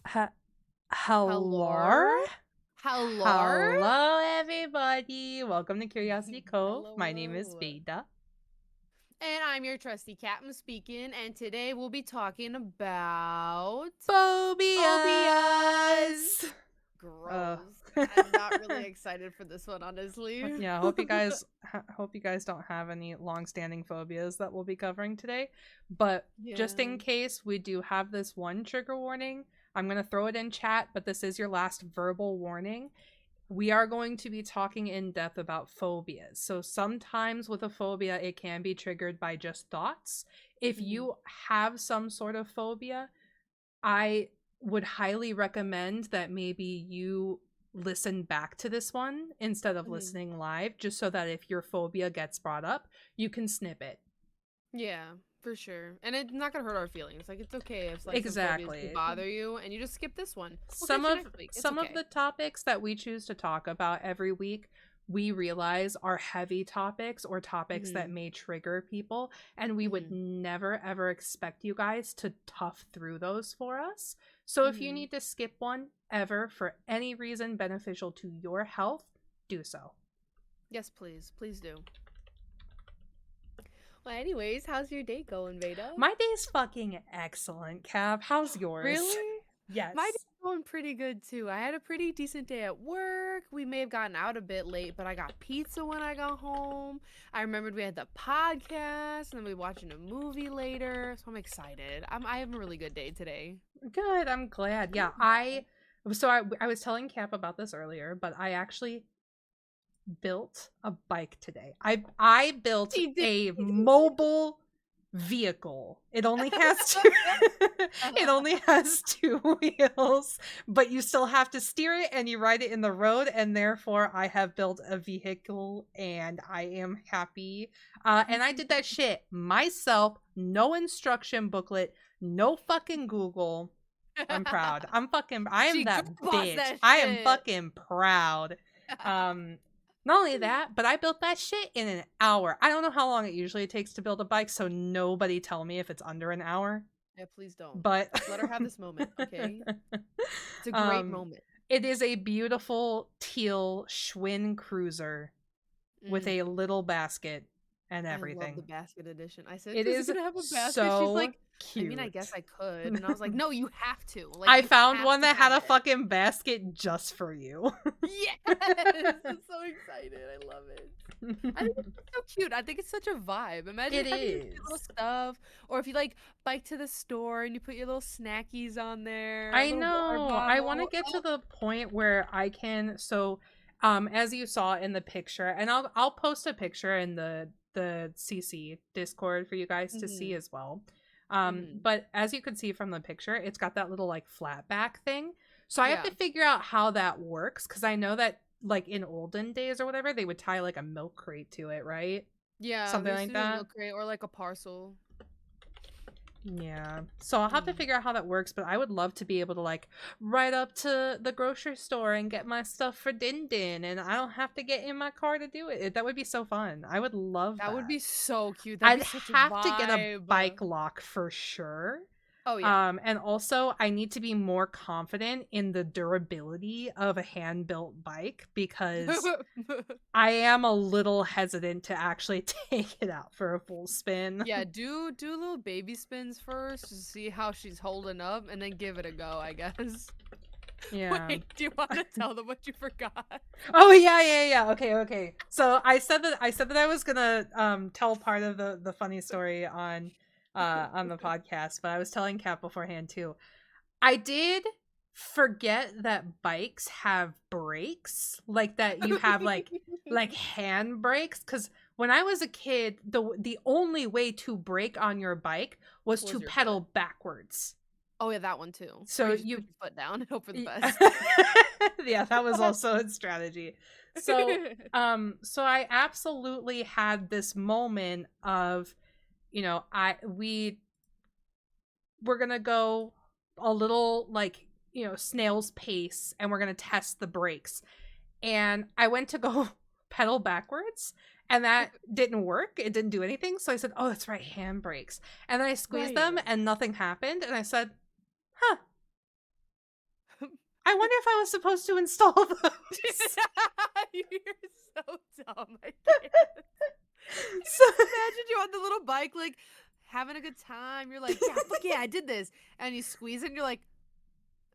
Ha- Hello? Hello? Hello? Hello, everybody. Welcome to Curiosity Cove. Hello, My name is hello. Veda. And I'm your trusty Captain speaking, and today we'll be talking about Phobias! phobias. Uh, Gross. I'm not really excited for this one, honestly. yeah, hope you guys don't have any long-standing phobias that we'll be covering today. But Yeah. just in case, we do have this one trigger warning. I'm going to throw it in chat, but this is your last verbal warning. We are going to be talking in depth about phobias. So sometimes with a phobia, it can be triggered by just thoughts. If you have some sort of phobia, I would highly recommend that maybe you listen back to this one instead of listening live, just so that if your phobia gets brought up, you can snip it. Yeah, for sure. And it's not gonna hurt our feelings. Like, it's okay if like some phobias do Exactly. bother you and you just skip this one. We'll Some catch you of next week. It's some of okay. the topics that we choose to talk about every week, we realize are heavy topics or topics that may trigger people, and we would never ever expect you guys to tough through those for us. So if you need to skip one ever for any reason beneficial to your health, do so. Yes, please. Please do. Well, anyways, how's your day going, Veda? My day's fucking excellent, Cap. How's yours? Really? Yes. My day's going pretty good too. I had a pretty decent day at work. We may have gotten out a bit late, but I got pizza when I got home. I remembered we had the podcast, and then we'll be watching a movie later. So I'm excited. I have a really good day today. Good. I'm glad. Yeah, I was telling Cap about this earlier, but I actually built a bike today. I built He did. a mobile vehicle. It only has two it only has two wheels, but you still have to steer it and you ride it in the road, and therefore I have built a vehicle and I am happy. And I did that shit myself, no instruction booklet, no fucking Google. I'm proud. I am She that girl bossed bitch. that I am shit. fucking proud. Not only that, but I built that shit in an hour. I don't know how long it usually takes to build a bike, so nobody tell me if it's under an hour. Yeah, please don't. But Let her have this moment, okay? It's a great um moment. it is a beautiful teal Schwinn cruiser with a little basket and I love the everything. basket edition. I said, It "Is it is gonna have a basket?" She's so like, "I mean, I guess cute. I could." And I was like, "No, you have to. Like, I you found have one to that had have a it." fucking basket just for you. Yes, I'm so excited. I love it. I think it's so cute. I think it's such a vibe. Imagine It having your cute little is. stuff, or if you like bike to the store and you put your little snackies on there, a I little water know. I want to bottle. get to Oh, the point where I can as you saw in the picture, and I'll post a picture in the CC Discord for you guys to see as well. But as you can see from the picture, it's got that little like flat back thing. So I have yeah, to figure out how that works, cuz I know that like in olden days or whatever, they would tie like a milk crate to it, right? yeah. We Something used like to do a that. milk crate or like a parcel. Yeah. So I'll have to figure out how that works, but I would love to be able to like ride up to the grocery store and get my stuff for Din Din, and I don't have to get in my car to do it. That would be so fun. I would love That would that. be so cute. That'd I'd be such a have to get a vibe. bike lock for sure. Oh yeah. And also I need to be more confident in the durability of a hand-built bike because I am a little hesitant to actually take it out for a full spin. Yeah, do little baby spins first to see how she's holding up, and then give it a go, I guess. Yeah. Wait, do you want to tell them what you forgot? Oh yeah. Okay. So I said that I was gonna tell part of the funny story on the podcast, but I was telling Kat beforehand too. I did forget that bikes have brakes, like that you have like hand brakes, because when I was a kid, the only way to brake on your bike was Was to your pedal foot? backwards. Oh yeah, that one too. So Or you just you put your foot down and hope for the Y- best. yeah, that was also a strategy. So I absolutely had this moment of, we're gonna go a little like, snail's pace, and we're gonna test the brakes. And I went to go pedal backwards, and that didn't work. It didn't do anything. So I said, "Oh, that's right, hand brakes." And then I squeezed them Right. and nothing happened. And I said, "Huh, I wonder if I was supposed to install those. You're so dumb. I can't. So, Just imagine you on the little bike, like having a good time. You're like, yeah, fuck yeah, I did this. And you squeeze it and you're like,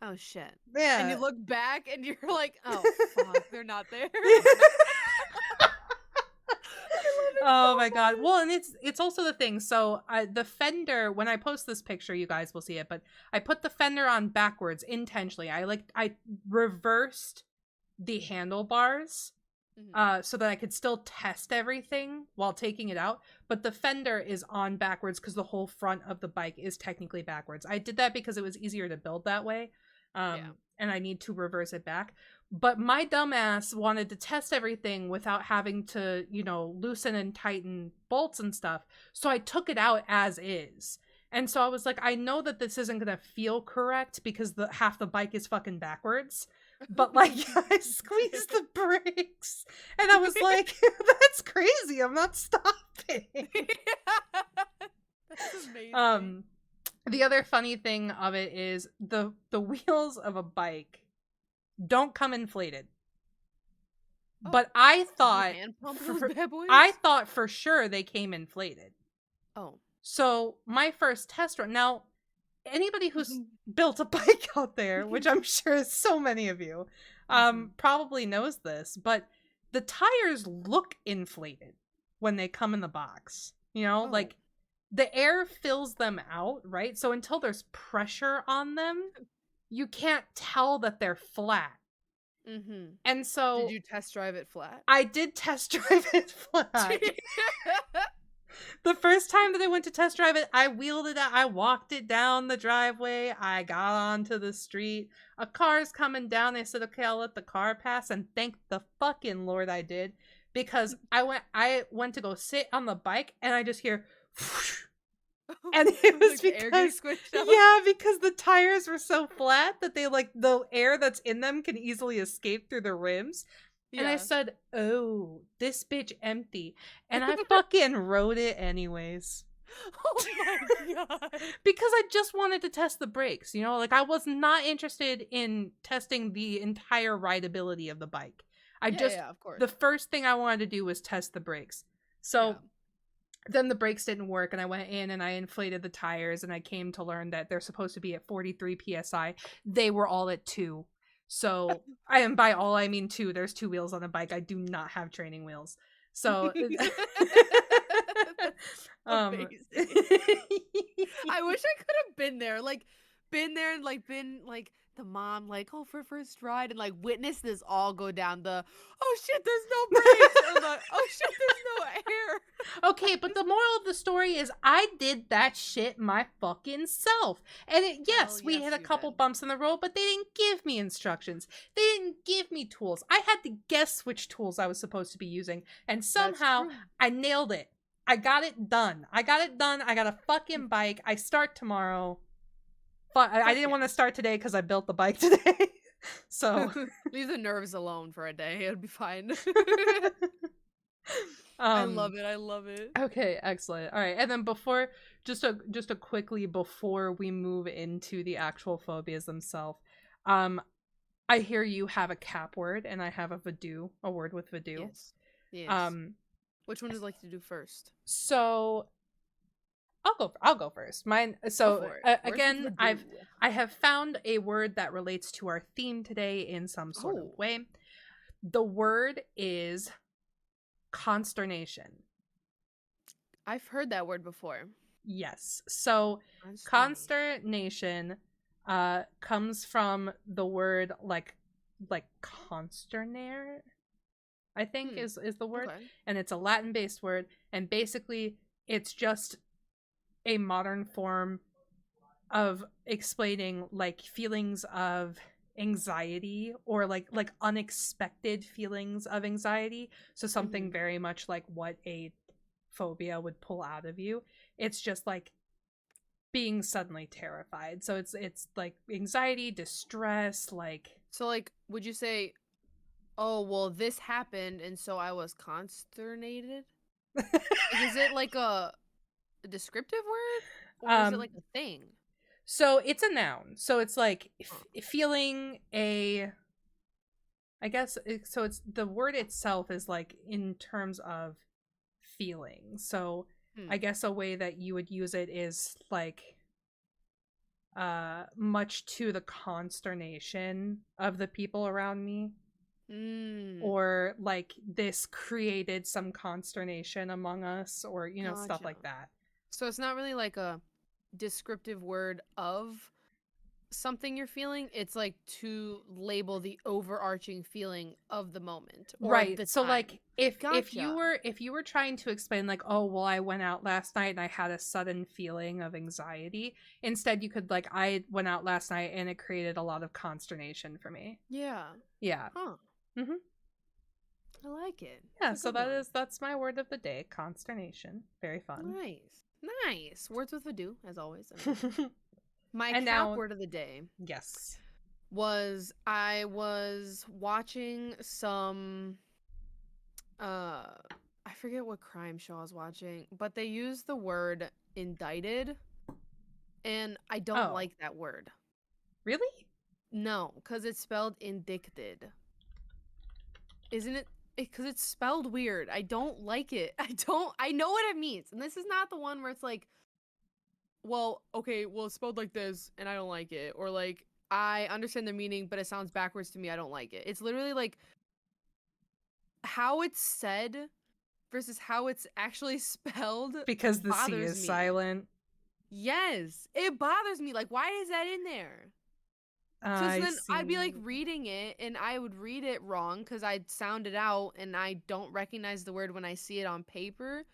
oh shit. And you yeah. look back and you're like, oh fuck, they're not there. Oh my god. Well, and it's also the thing. So the fender, when I post this picture, you guys will see it, but I put the fender on backwards intentionally. I reversed the handlebars so that I could still test everything while taking it out. But the fender is on backwards because the whole front of the bike is technically backwards. I did that because it was easier to build that way. And I need to reverse it back. But my dumbass wanted to test everything without having to, loosen and tighten bolts and stuff. So I took it out as is. And so I was like, I know that this isn't going to feel correct because half the bike is fucking backwards. But like, I squeezed the brakes and I was like, that's crazy. I'm not stopping. That's amazing. The other funny thing of it is the wheels of a bike don't come inflated. Oh, but I thought I thought for sure they came inflated. Oh. So my first test run. Now, anybody who's built a bike out there, which I'm sure is so many of you, probably knows this, but the tires look inflated when they come in the box. Like the air fills them out, right? So until there's pressure on them, you can't tell that they're flat. And so did you test drive it flat? I did test drive it flat. The first time that I went to test drive it, I wheeled it out. I walked it down the driveway. I got onto the street. A car's coming down. They said, okay, I'll let the car pass. And thank the fucking Lord I did. Because I went to go sit on the bike and I just hear whoosh, and it was because because the tires were so flat that they the air that's in them can easily escape through the rims. And I said, oh, this bitch empty. And I fucking rode it anyways. Oh my god. Because I just wanted to test the brakes, I was not interested in testing the entire rideability of the bike. Of course. The first thing I wanted to do was test the brakes. So then the brakes didn't work and I went in and I inflated the tires and I came to learn that they're supposed to be at 43 PSI. They were all at 2. So, and by all I mean 2. There's 2 wheels on the bike. I do not have training wheels. So, I wish I could have been there and been the mom, for first ride and witness this all go down the, oh shit, there's no brakes, or oh shit, there's no air. Okay, but the moral of the story is I did that shit my fucking self. And we hit a couple bumps in the road, but they didn't give me instructions. They didn't give me tools. I had to guess which tools I was supposed to be using. And somehow I nailed it. I got it done. I got a fucking bike. I start tomorrow. But I didn't want to start today because I built the bike today. So leave the nerves alone for a day. It'll be fine. I love it. Okay, excellent. All right, and then before we move into the actual phobias themselves, I hear you have a cap word and I have a word with Vadu. Yes. Which one would you like to do first? So I'll go first. Mine. So again, I have found a word that relates to our theme today in some sort of way. The word is consternation. I've heard that word before. Yes. So consternation comes from the word like consternaire, I think is the word. Okay. And it's a Latin-based word. And basically it's just a modern form of explaining feelings of anxiety or like unexpected feelings of anxiety. So something very much like what a phobia would pull out of you. It's just being suddenly terrified. So it's like anxiety, distress, So would you say, oh, well, this happened and so I was consternated? Is it a descriptive word? Or is it a thing? So it's a noun. So it's like feeling a. I guess so. It's the word itself is like in terms of feeling. So I Hmm. guess a way that you would use it is like much to the consternation of the people around me, Mm. or like this created some consternation among us, or stuff Gotcha. like that. So it's not really like a descriptive word of something you're feeling. It's like to label the overarching feeling of the moment or Right. the So time. like if you Gotcha. were if you were trying to explain like, oh well, I went out last night and I had a sudden feeling of anxiety, instead you could like, I went out last night and it created a lot of consternation for me. Yeah. Yeah. Huh. Mhm. I like it. It's Yeah, a so good one. that's my word of the day, consternation. Very fun. Nice. Nice. Words with Vadu, as always. Amazing. My And cap now, word of the day yes. was I was watching some uh I forget what crime show I was watching, but they used the word indicted and I don't Oh, like that word. really? No, because it's spelled indicted. Isn't it? Because it's spelled weird. I don't like it. I know what it means. And this is not the one where it's like, well, okay, well, it's spelled like this and I don't like it. Or like, I understand the meaning, but it sounds backwards to me. I don't like it. It's literally like how it's said versus how it's actually spelled Because the C bothers is me. silent. Yes, it bothers me. Like, why is that in there? Because I then I'd be like see. reading it and I would read it wrong because I'd sound it out and I don't recognize the word when I see it on paper.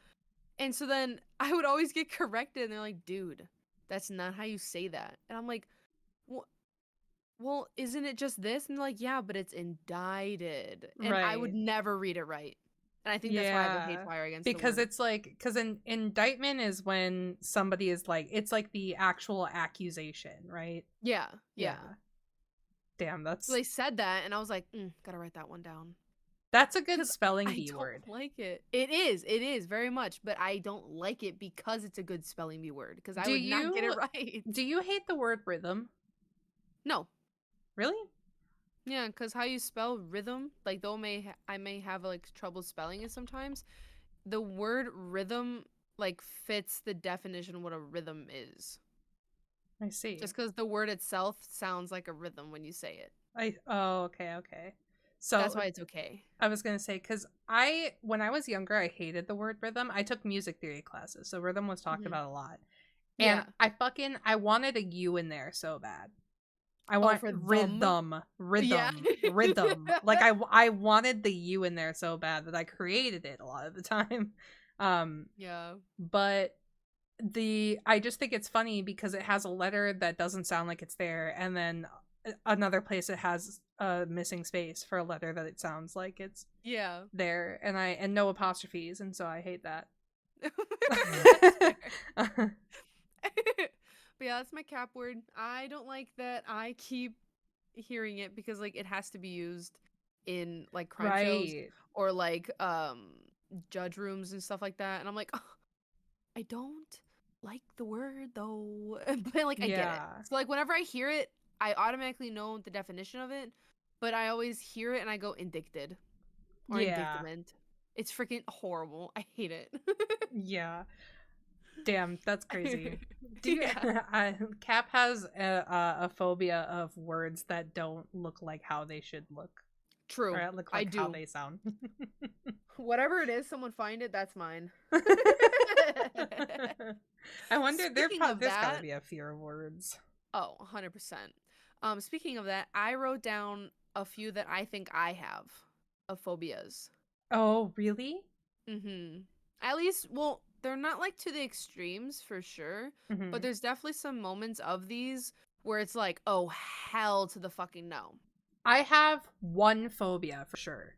And so then I would always get corrected and they're like, dude, that's not how you say that. And I'm like, well, isn't it just this? And they're like, yeah, but it's indicted. And I would Right. never read it right. And I think that's why I have a hate Yeah. fire against the Because word. it's like, because an indictment is when somebody is like, it's like the actual accusation, right? Yeah, yeah. Yeah. Damn, So they said that and I was like, gotta write that one down. that's a good Because spelling I bee don't word. like it. It is very much, but I don't like it because it's a good spelling bee word. Because I Do would not get it you right. do you hate the word rhythm? No, Really? yeah, because how you spell rhythm, like though I may have like trouble spelling it sometimes. The word rhythm like fits the definition of what a rhythm is. I see. Just because the word itself sounds like a rhythm when you say it. Okay, okay. That's So why it's okay. I was gonna say, because when I was younger, I hated the word rhythm. I took music theory classes, so rhythm was talked Hmm. about a lot. And Yeah. I wanted a U in there so bad. I Oh, want for them. rhythm, Yeah. rhythm, rhythm. Like I wanted the U in there so bad that I created it a lot of the time. Um, Yeah. but I just think it's funny because it has a letter that doesn't sound like it's there, and then another place it has a missing space for a letter that it sounds like it's Yeah. there, and no apostrophes, and so I hate that. That's fair. But yeah, that's my cap word. I don't like that I keep hearing it because like it has to be used in like crime shows Right. or like judge rooms and stuff like that. And I'm like, oh, I don't like the word though. But like I get it. Yeah. So like whenever I hear it, I automatically know the definition of it, but I always hear it and I go indicted or Yeah. indictment. It's freaking horrible. I hate it. Yeah. Damn, that's crazy. Do you? Yeah. Cap has a phobia of words that don't look like how they should look, True. or look I like how do. they sound. Whatever it is, someone find it, that's mine. I wonder Speaking of there's got to that, be a fear of words. oh, 100%. Speaking of that, I wrote down a few that I think I have of phobias. Oh, really? Mhm. At least, well, they're not like to the extremes for sure, but Hmm. there's definitely some moments of these where it's like, "Oh, hell to the fucking no." I have one phobia for sure.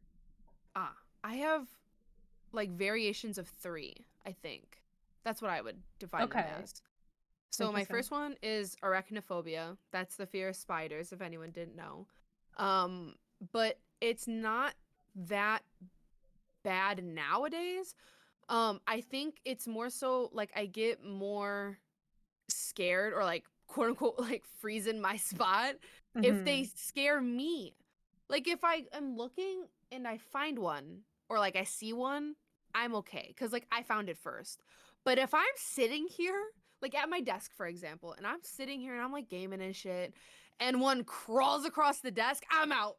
Ah, I have like variations of 3, I think. That's what I would define them Okay, as. So my interesting. first one is arachnophobia. That's the fear of spiders, if anyone didn't know. Um, but it's not that bad nowadays. I think it's more so like I get more scared or like quote unquote like freeze in my spot if they Mhm. scare me. Like if I am looking and I find one or like I see one, I'm okay cuz like I found it first. But if I'm sitting here like at my desk for example and I'm sitting here and I'm like gaming and shit and one crawls across the desk, I'm out.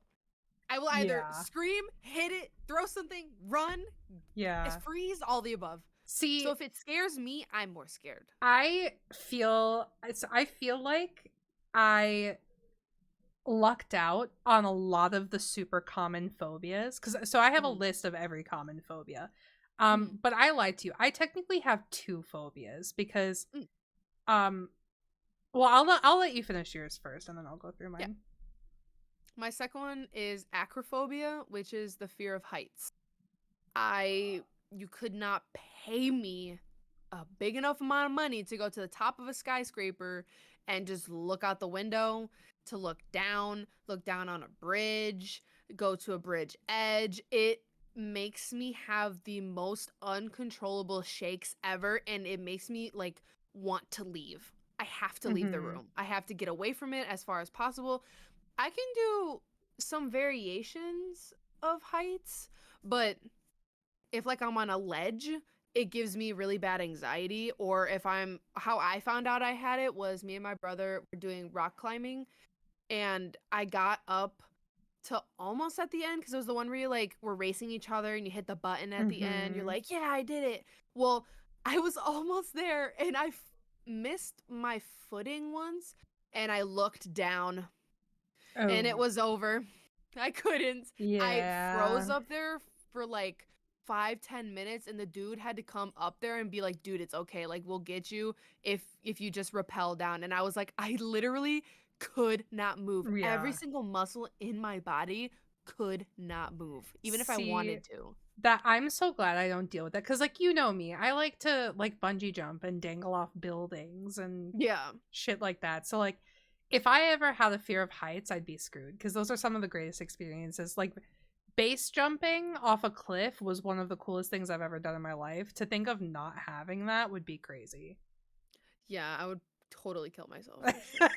I will either Yeah. scream, hit it, throw something, run, Yeah. freeze, all the above. So See, if it scares me, I'm more scared. I feel like I lucked out on a lot of the super common phobias cuz so I have a Mhm. list of every common phobia. Mhm. But I lied to you. I technically have two phobias because Mm. um well, I'll let you finish yours first and then I'll go through Yeah. mine. My second one is acrophobia, which is the fear of heights. I you could not pay me a big enough amount of money to go to the top of a skyscraper and just look out the window, to look down on a bridge, go to a bridge edge. It makes me have the most uncontrollable shakes ever and it makes me like want to leave. I have to leave the Mhm. room. I have to get away from it as far as possible. I can do some variations of heights, but if like I'm on a ledge, it gives me really bad anxiety. Or if I'm how I found out I had it was me and my brother were doing rock climbing and I got up to almost at the end because it was the one where you like were racing each other and you hit the button at the end. You're Mhm. like, yeah, I did it. Well, I was almost there and missed my footing once and I looked down and it Oh. was over. I couldn't. I froze Yeah. up there for like 5-10 minutes and the dude had to come up there and be like, dude, it's okay, like we'll get you if you just rappel down. And I was like, I literally could not move. Every Yeah. single muscle in my body could not move even if I See, wanted to. that I'm so glad I don't deal with that cuz like you know me. I like to like bungee jump and dangle off buildings and Yeah. shit like that. So like if I ever had a fear of heights, I'd be screwed because those are some of the greatest experiences. Like base jumping off a cliff was one of the coolest things I've ever done in my life. To think of not having that would be crazy. Yeah, I would totally kill myself for sure.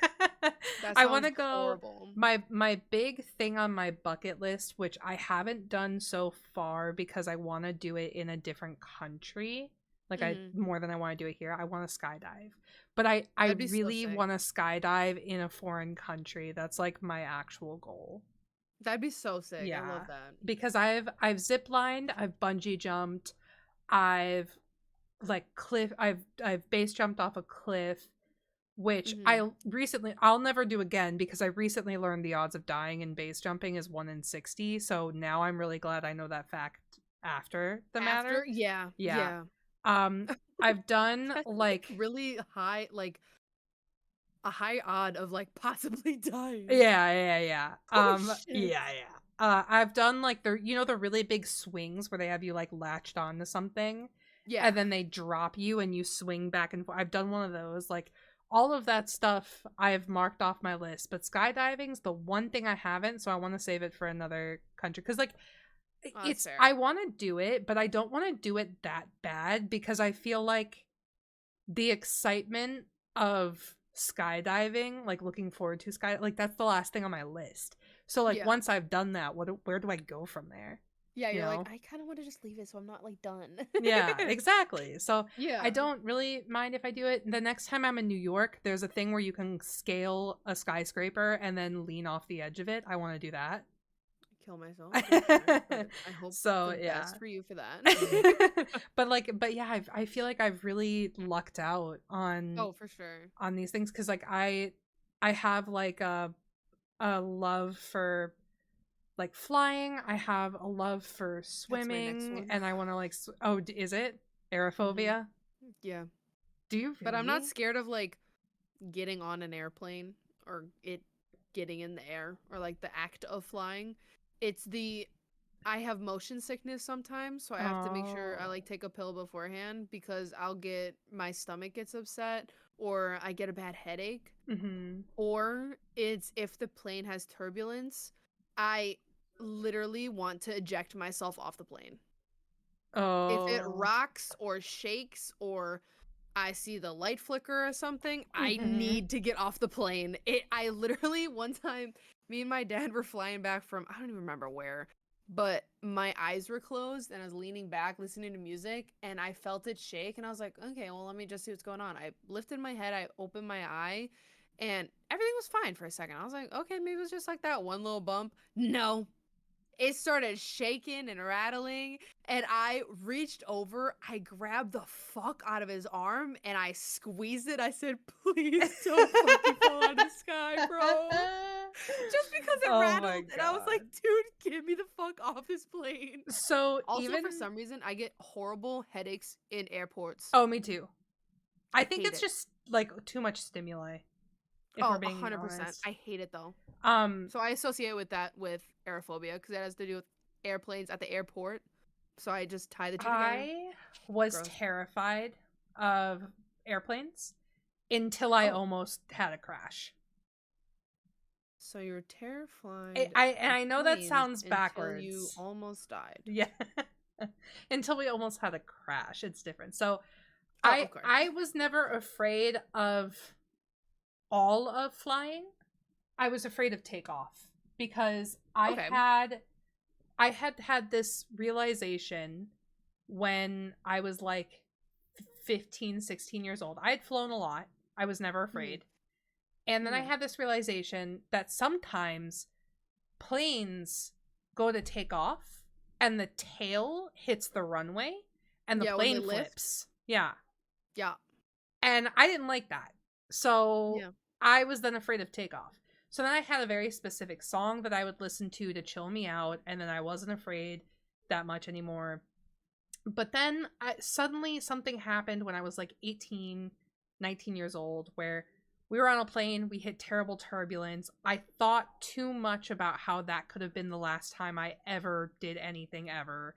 That I want sounds to go horrible. my big thing on my bucket list, which I haven't done so far because I want to do it in a different country. Like I Mhm. more than I want to do it here. I want to skydive. But I That'd be so really sick. want to skydive in a foreign country. That's like my actual goal. That'd be so sick. I Yeah. love that. Because I've zip lined, I've bungee jumped, I've like I've base jumped off a cliff, which Mhm. I recently I'll never do again because I recently learned the odds of dying in base jumping is 1 in 60. So now I'm really glad I know that fact after the After? matter. Yeah. Yeah. Yeah. I've done That's like like really high, like a high odd of like possibly dying. yeah. Oh shit. Yeah. I've done like the you know the really big swings where they have you like latched onto something Yeah. and then they drop you and you swing back and forth. I've done one of those. Like all of that stuff I've marked off my list, but skydiving's the one thing I haven't, so I want to save it for another country cuz like Oh, that's it's fair. I want to do it, but I don't want to do it that bad because I feel like the excitement of skydiving, like looking forward to sky, like that's the last thing on my list. So like Yeah. once I've done that, where do I go from there? Yeah, You you're like, know? I kind of want to just leave it so I'm not like done. Yeah, exactly. So I Yeah. don't really mind if I do it. The next time I'm in New York, there's a thing where you can scale a skyscraper and then lean off the edge of it. I want to do that. Kill myself for sure, but I hope So the yeah. best for you for that. But yeah, I feel like I've really lucked out Oh, for sure. on these things because like I have like a love for like flying. I have a love for That's my next swimming, one. and I want to like is it Mhm. aerophobia? Yeah. Do you But I'm not really? scared of like getting on an airplane or it getting in the air or like the act of flying. It's the I have motion sickness sometimes, so I have to make sure I Oh. like take a pill beforehand because I'll get my stomach gets upset or I get a bad headache Mm-hmm. or it's if the plane has turbulence, I literally want to eject myself off the plane. If it Oh. rocks or shakes or I see the light flicker or something, I Mhm. need to get off the plane. I literally, one time, me and my dad were flying back from, I don't even remember where, but my eyes were closed and I was leaning back listening to music and I felt it shake and I was like, okay, well, let me just see what's going on. I lifted my head, I opened my eye, and everything was fine for a second. I was like, okay, maybe it was just like that one little bump. No, it started shaking and rattling, and I reached over, I grabbed the fuck out of his arm, and I squeezed it. I said, "Please don't fucking fall out of the sky, bro." Just because it Oh my rattled, and I was like, god. "Dude, get me the fuck off this plane." So Also, even for some reason, I get horrible headaches in airports. oh, me too. I I think hate it's it. just like too much stimuli, if we're Oh, being 100%. honest. I hate it though. Um, So I associate with that with aerophobia because that has to do with airplanes at the airport. So I just tie the two together. I was Gross. terrified of airplanes until I Oh, almost had a crash. so you're terrified And of I know that planes sounds until you backwards. almost died. Yeah. Until we almost had a crash. It's different. So Oh, of course. I was never afraid of all of flying. I was afraid of takeoff because Okay. I had this realization when I was like 15, 16 years old. I had flown a lot. I was never Mhm. afraid. And then I Mhm. had this realization that sometimes planes go to take off and the tail hits the runway and the Yeah, when they plane lift. flips. Yeah. Yeah. And I didn't like that. So Yeah. I was then afraid of takeoff. So then I had a very specific song that I would listen to chill me out. And then I wasn't afraid that much anymore. But then suddenly something happened when I was like 18, 19 years old where we were on a plane, we hit terrible turbulence. I thought too much about how that could have been the last time I ever did anything ever.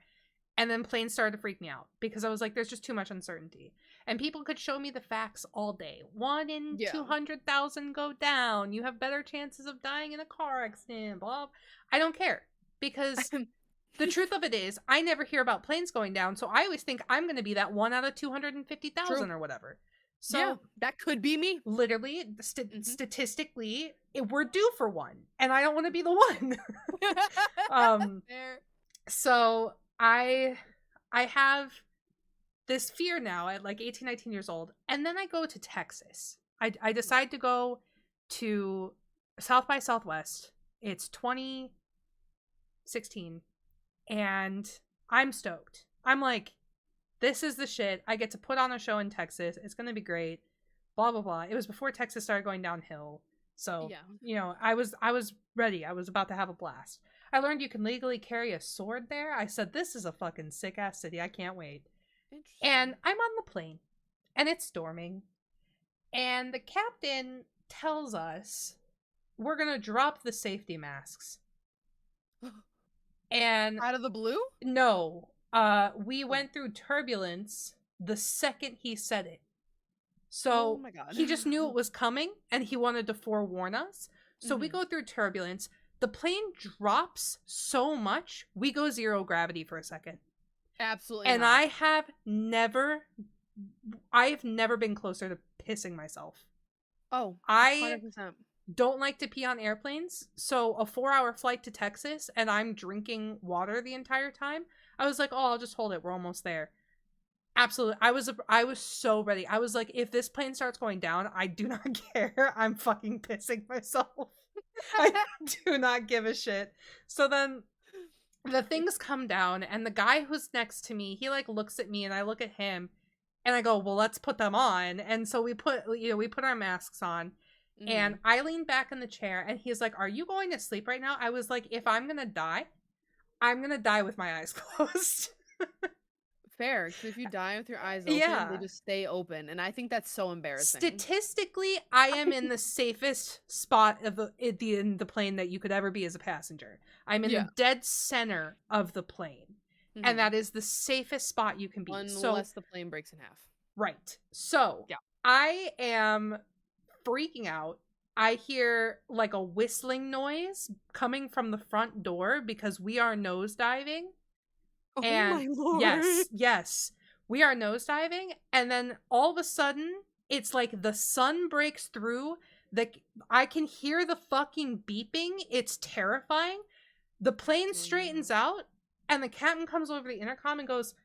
And then planes started to freak me out because I was like, there's just too much uncertainty. And people could show me the facts all day. 1 in Yeah. 200,000 go down. You have better chances of dying in a car accident. Blah. I don't care because the truth of it is, I never hear about planes going down, so I always think I'm going to be that 1 out of 250,000 True. or whatever. Yeah, So, that could be me. literally, Mhm. statistically, we're due for one, and I don't want to be the one. um, Fair. so I have this fear now at like 18, 19 years old, and then I go to Texas. I decide to go to South by Southwest. It's 2016 and I'm stoked. I'm like, this is the shit. I get to put on a show in Texas. It's gonna be great. Blah blah blah. It was before Texas started going downhill, so Yeah. I was ready. I was about to have a blast. I learned you can legally carry a sword there. I said, this is a fucking sick ass city. I can't wait. And Interesting. I'm on the plane, and it's storming, and the captain tells us we're gonna drop the safety masks. And Out of the blue? no, we Oh. went through turbulence the second he said it. Oh So my god. he just knew it was coming and he wanted to forewarn us. So we Mhm. go through turbulence. The plane drops so much, we go zero gravity for a second. Absolutely And not. I've never been closer to pissing myself. Oh, I 100%. don't like to pee on airplanes. So a 4-hour flight to Texas and I'm drinking water the entire time. I was like, oh, I'll just hold it. We're almost there. Absolutely. I was so ready. I was like, if this plane starts going down, I do not care. I'm fucking pissing myself. I do not give a shit. So then the things come down and the guy who's next to me, he like looks at me and I look at him and I go, well, let's put them on. And so we put our masks on. And Mhm. I leaned back in the chair and he's like, are you going to sleep right now? I was like, if I'm going to die, I'm going to die with my eyes closed. Fair, because if you die with your eyes open, they Yeah. just stay open, and I think that's so embarrassing. Statistically, I am in the safest spot of in the plane that you could ever be as a passenger. I'm in the Yeah. dead center of the plane. And Mhm. that is the safest spot you can be. So, Unless the plane breaks in half. right. So, Yeah. I am freaking out. I hear like a whistling noise coming from the front door because we are nosediving. Oh And my lord. yes, We are nosediving, and then all of a sudden, it's like the sun breaks through. I can hear the fucking beeping. It's terrifying. The plane straightens out, and the captain comes over the intercom and goes,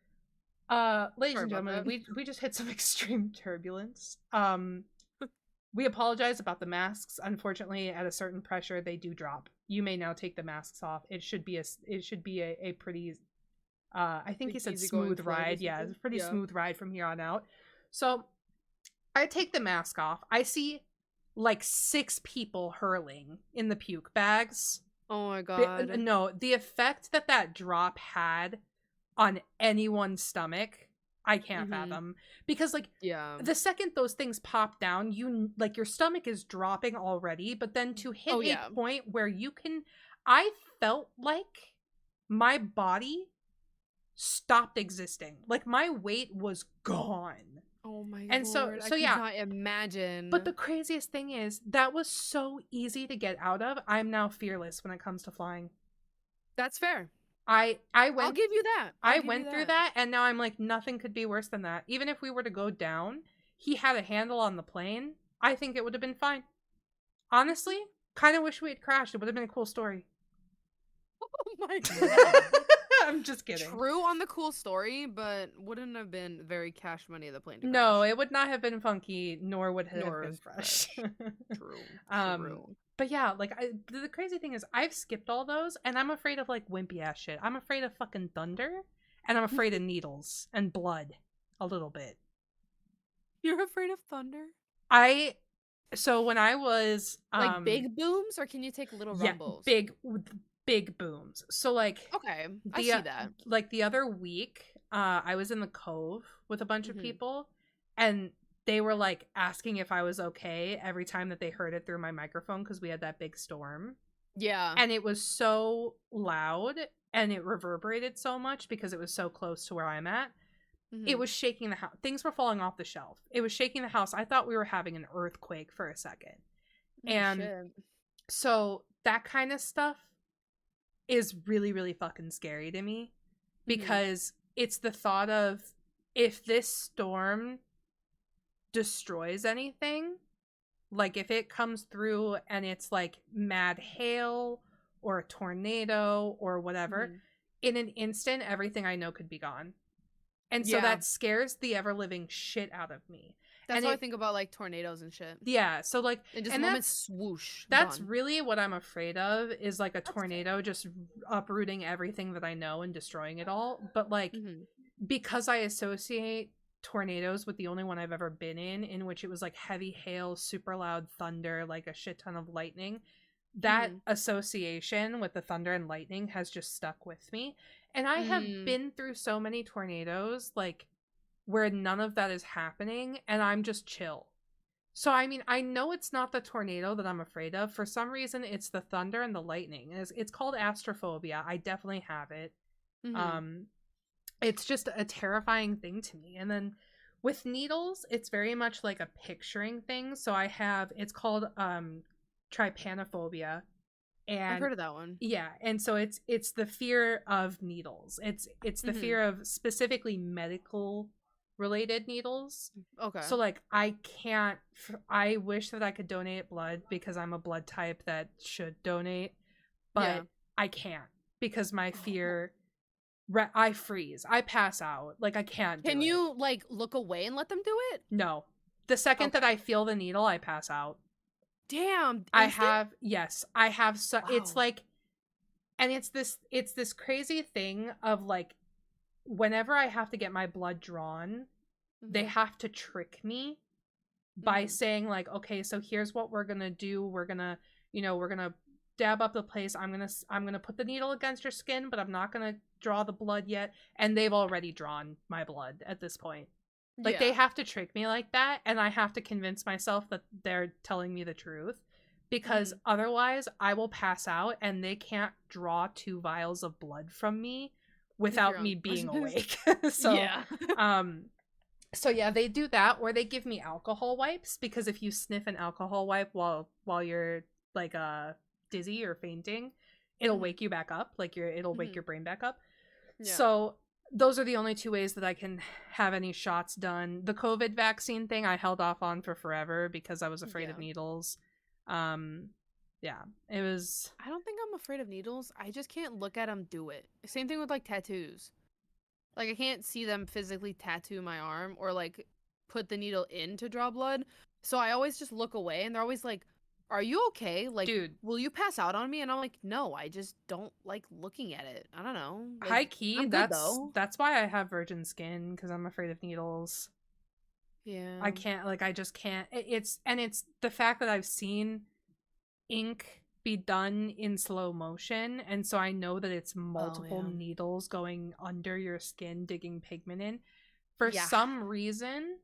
ladies and gentlemen, we just hit some extreme turbulence. We apologize about the masks. Unfortunately, at a certain pressure, they do drop. You may now take the masks off. It should be a pretty I think he said smooth ride. Yeah, it's a pretty smooth ride from here on out. So I take the mask off. I see like 6 people hurling in the puke bags. Oh my god. No, the effect that drop had on anyone's stomach, I can't fathom. Because like the second those things pop down, you like your stomach is dropping already, but then to hit a point where I felt like my body stopped existing. Like my weight was gone. Oh my and Lord. so I yeah, cannot imagine. But the craziest thing is that was so easy to get out of. I'm now fearless when it comes to flying. That's fair. I'll give you that. I went through that, and now I'm like, nothing could be worse than that. Even if we were to go down, he had a handle on the plane. I think it would have been fine. Honestly, kind of wish we had crashed. It would have been a cool story. Oh my god. I'm just kidding. True on the cool story, but wouldn't have been very cash money of the plane to No, it would not have been funky, nor would it have been fresh. True. But yeah, like the crazy thing is I've skipped all those, and I'm afraid of like wimpy ass shit. I'm afraid of fucking thunder, and I'm afraid of needles and blood a little bit. You're afraid of thunder? So when I was like big booms, or can you take little rumbles? Big booms. So like okay, I see that. Like the other week, I was in the Cove with a bunch of people, and they were like asking if I was okay every time that they heard it through my microphone because we had that big storm. Yeah. And it was so loud and it reverberated so much because it was so close to where I'm at. It was shaking the house. Things were falling off the shelf. It was shaking the house. I thought we were having an earthquake for a second. So that kind of stuff is really, really fucking scary to me because it's the thought of if this storm destroys anything, like if it comes through and it's like mad hail or a tornado or whatever, in an instant everything I know could be gone. And so that scares the ever-living shit out of me. That's how I think about like tornadoes and shit. Yeah, so like in just moments, swoosh. That's really what I'm afraid of, is like a tornado just uprooting everything that I know and destroying it all. But like because I associate tornadoes with the only one I've ever been in which it was like heavy hail, super loud thunder, like a shit ton of lightning, that association with the thunder and lightning has just stuck with me. And I have been through so many tornadoes like where none of that is happening and I'm just chill. So I mean, I know it's not the tornado that I'm afraid of. For some reason it's the thunder and the lightning. It's called astrophobia. I definitely have it. It's just a terrifying thing to me. And then with needles, it's very much like a picturing thing. So it's called trypanophobia. And I've heard of that one. Yeah, and so it's the fear of needles. It's the fear of specifically medical related needles. Okay. So like I wish that I could donate blood because I'm a blood type that should donate, but I can't because my fear I freeze. I pass out. Like I can't do Can you like look away and let them do it? No. The second that I feel the needle, I pass out. Damn. I have so it's like, and it's this crazy thing of like whenever I have to get my blood drawn, they have to trick me by saying like, okay, so here's what we're gonna do. We're gonna dab up the place. I'm gonna put the needle against your skin, but I'm not gonna draw the blood yet. And they've already drawn my blood at this point. Like they have to trick me like that, and I have to convince myself that they're telling me the truth, because otherwise I will pass out and they can't draw 2 vials of blood from me without me being awake. So they do that, or they give me alcohol wipes, because if you sniff an alcohol wipe while you're like dizzy or fainting, it'll wake you back up, like it'll wake your brain back up. So those are the only two ways that I can have any shots done. The COVID vaccine thing I held off on for forever because I was afraid of Yeah. needles. Yeah, it was. I don't think I'm afraid of needles. I just can't look at them do it. Same thing with like tattoos. Like I can't see them physically tattoo my arm or like put the needle in to draw blood. So I always just look away and they're always like, "Are you okay? Like, Dude, will you pass out on me?" And I'm like, "No, I just don't like looking at it. I don't know. high Like, key, I'm good though." that's why I have virgin skin, because I'm afraid of needles. I Yeah. can't, like, I just can't. It's the fact that I've seen ink be done in slow motion, and so I know that it's Oh multiple yeah. needles going under your skin digging pigment in. For Yeah. some reason,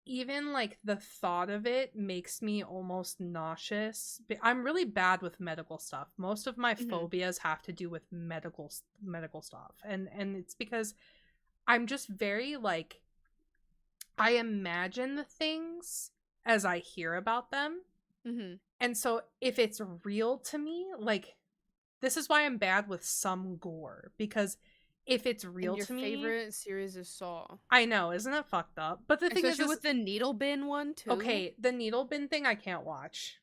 even like the thought of it makes me almost nauseous. I'm really bad with medical stuff. Most of my Mhm. phobias have to do with medical stuff, and it's because I'm just very like, I imagine the things as I hear about them. Mhm. And so if it's real to me, like, this is why I'm bad with some gore, because if it's And real your to me, favorite series is Saw. I know, isn't it fucked up? But the thing Especially is with the needle bin one too. okay, the needle bin thing I can't watch.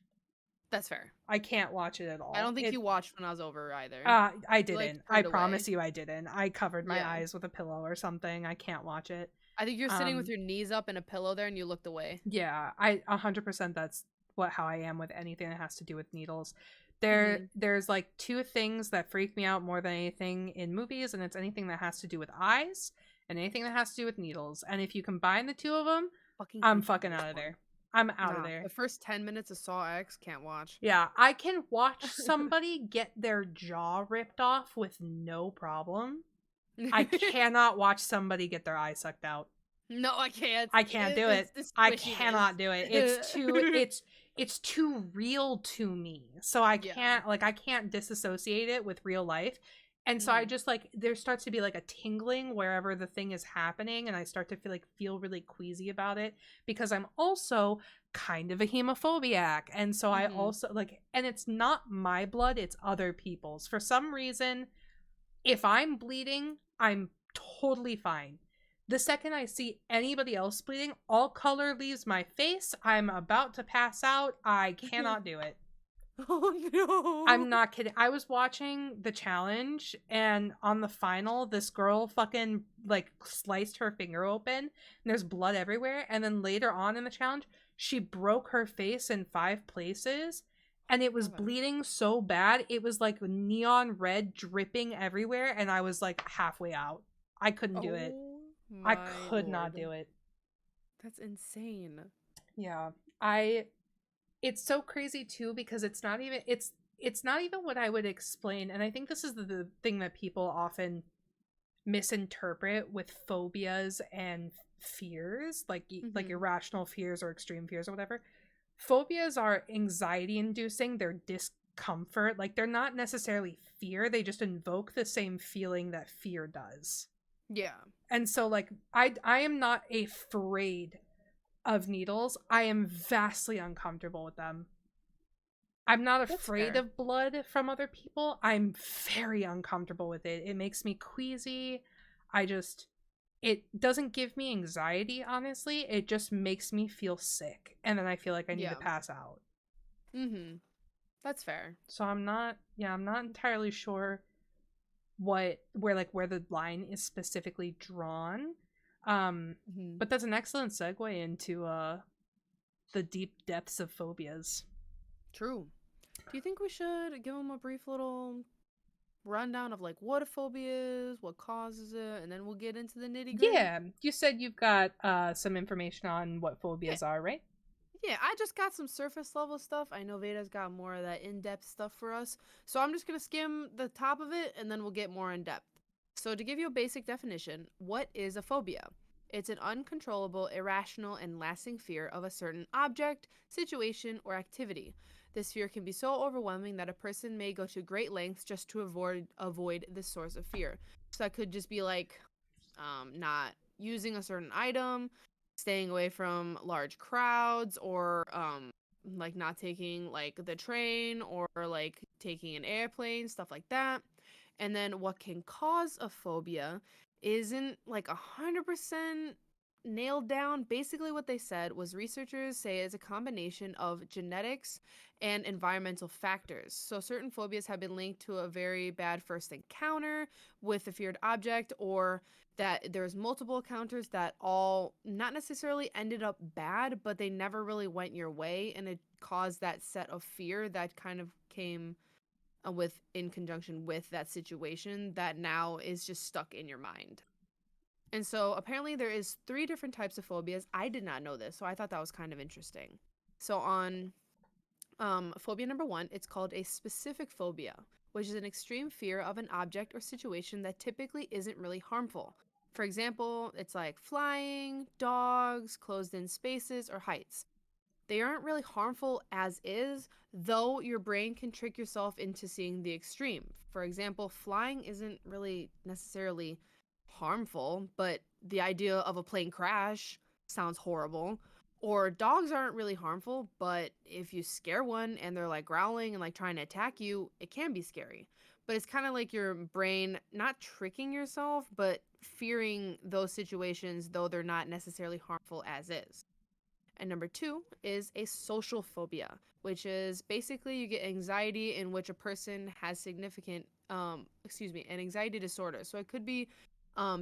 That's fair. I can't watch it at I all. don't think you watched when I was over either. I You like didn't. I turned away. promise you I didn't. I covered my Yeah. eyes with a pillow or something. I can't watch it. I think you're sitting with Um your knees up and a pillow there and you looked away. yeah, I 100% that's how I am with anything that has to do with needles. Mhm. There's like two things that freak me out more than anything in movies, and it's anything that has to do with eyes and anything that has to do with needles. And if you combine the two of them, Fucking I'm hate the fucking first out of one. there. I'm out of Nah, there. the first 10 minutes of Saw X can't watch. Yeah, I can watch somebody get their jaw ripped off with no problem. I cannot watch somebody get their eye sucked out. No, I can't. I can't do It's it. the I squishiness. cannot do it. It's too real to me. So Yeah. I can't disassociate it with real life. And so I Mhm. just like, there starts to be like a tingling wherever the thing is happening, and I start to feel really queasy about it, because I'm also kind of a hemophobia. And so I Mhm. also like, and it's not my blood, it's other people's. For some reason, if I'm bleeding, I'm totally fine. The second I see anybody else bleeding, all color leaves my face. I'm about to pass out. I cannot do it. Oh no. I'm not kidding. I was watching the challenge, and on the final, this girl fucking like sliced her finger open, and there's blood everywhere. And then later on in the challenge, she broke her face in 5 places, and it was Okay. bleeding so bad. It was like neon red dripping everywhere, and I was like halfway out. I couldn't do it. Oh I my could not lord. do it. That's insane. Yeah. I It's so crazy too, because it's not even what I would explain, and I think this is the thing that people often misinterpret with phobias and fears, like Mhm. irrational fears or extreme fears or whatever. Phobias are anxiety inducing, they're discomfort, like they're not necessarily fear, they just invoke the same feeling that fear does. Yeah. And so like I am not afraid of needles. I am vastly uncomfortable with them. I'm not That's afraid fair. of blood from other people. I'm very uncomfortable with it. It makes me queasy. I just it doesn't give me anxiety, honestly. It just makes me feel sick, and then I feel like I need to Yeah. pass out. Mhm. That's fair. So I'm not entirely sure where the line is specifically drawn. Mhm. But that's an excellent segue into the deep depths of phobias. True. Do you think we should give them a brief little rundown of like what a phobia is, what causes it, and then we'll get into the nitty gritty? Yeah, you said you've got some information on what Yeah. phobias are, right? Yeah, I just got some surface level stuff. I know Veda's got more of that in depth stuff for us. So I'm just going to skim the top of it and then we'll get more in depth. So, to give you a basic definition, what is a phobia? It's an uncontrollable, irrational, and lasting fear of a certain object, situation, or activity. This fear can be so overwhelming that a person may go to great lengths just to avoid this source of fear. So that could just be like not using a certain item, staying away from large crowds, or like not taking like the train or like taking an airplane, stuff like that. And then what can cause a phobia isn't like 100% nailed down. Basically, what they said was researchers say it's a combination of genetics and environmental factors. So, certain phobias have been linked to a very bad first encounter with a feared object, or that there's multiple encounters that all not necessarily ended up bad, but they never really went your way, and it caused that set of fear that kind of came with in conjunction with that situation that now is just stuck in your mind. And so apparently there is 3 different types of phobias. I did not know this, so I thought that was kind of interesting. So on phobia number 1, it's called a specific phobia, which is an extreme fear of an object or situation that typically isn't really harmful. For example, it's like flying, dogs, closed in spaces, or heights. They aren't really harmful as is, though your brain can trick yourself into seeing the extreme. For example, flying isn't really necessarily harmful, but the idea of a plane crash sounds horrible. Or dogs aren't really harmful, but if you scare one and they're like growling and like trying to attack you, it can be scary. But it's kind of like your brain not tricking yourself, but fearing those situations, though they're not necessarily harmful as is. And number 2 is a social phobia, which is basically you get anxiety in which a person has significant, an anxiety disorder. So it could be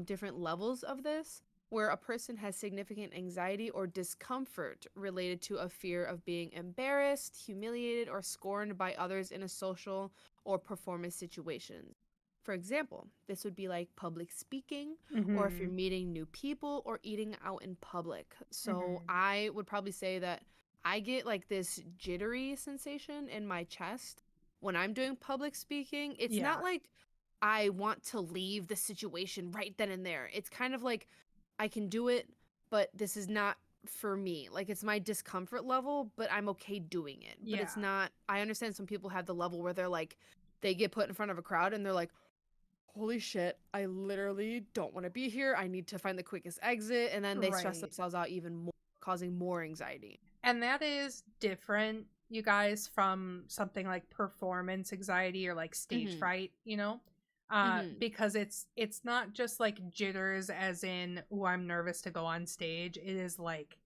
different levels of this, where a person has significant anxiety or discomfort related to a fear of being embarrassed, humiliated, or scorned by others in a social or performance situation. For example, this would be like public speaking, or if you're Mm-hmm. meeting new people or eating out in public. So Mm-hmm. I would probably say that I get like this jittery sensation in my chest when I'm doing public speaking. It's Yeah. not like I want to leave the situation right then and there. It's kind of like I can do it, but this is not for me. Like it's my discomfort level, but I'm okay doing it. But it's Yeah. not, I understand some people have the level where they're like, they get put in front of a crowd and they're like, holy shit, I literally don't want to be here. I need to find the quickest exit. And then they stress Right. themselves out even more, causing more anxiety. And that is different, you guys, from something like performance anxiety or like stage Mm fright, you know? hmm. Mm hmm. Because it's not just like jitters as in, oh, I'm nervous to go on stage. It is like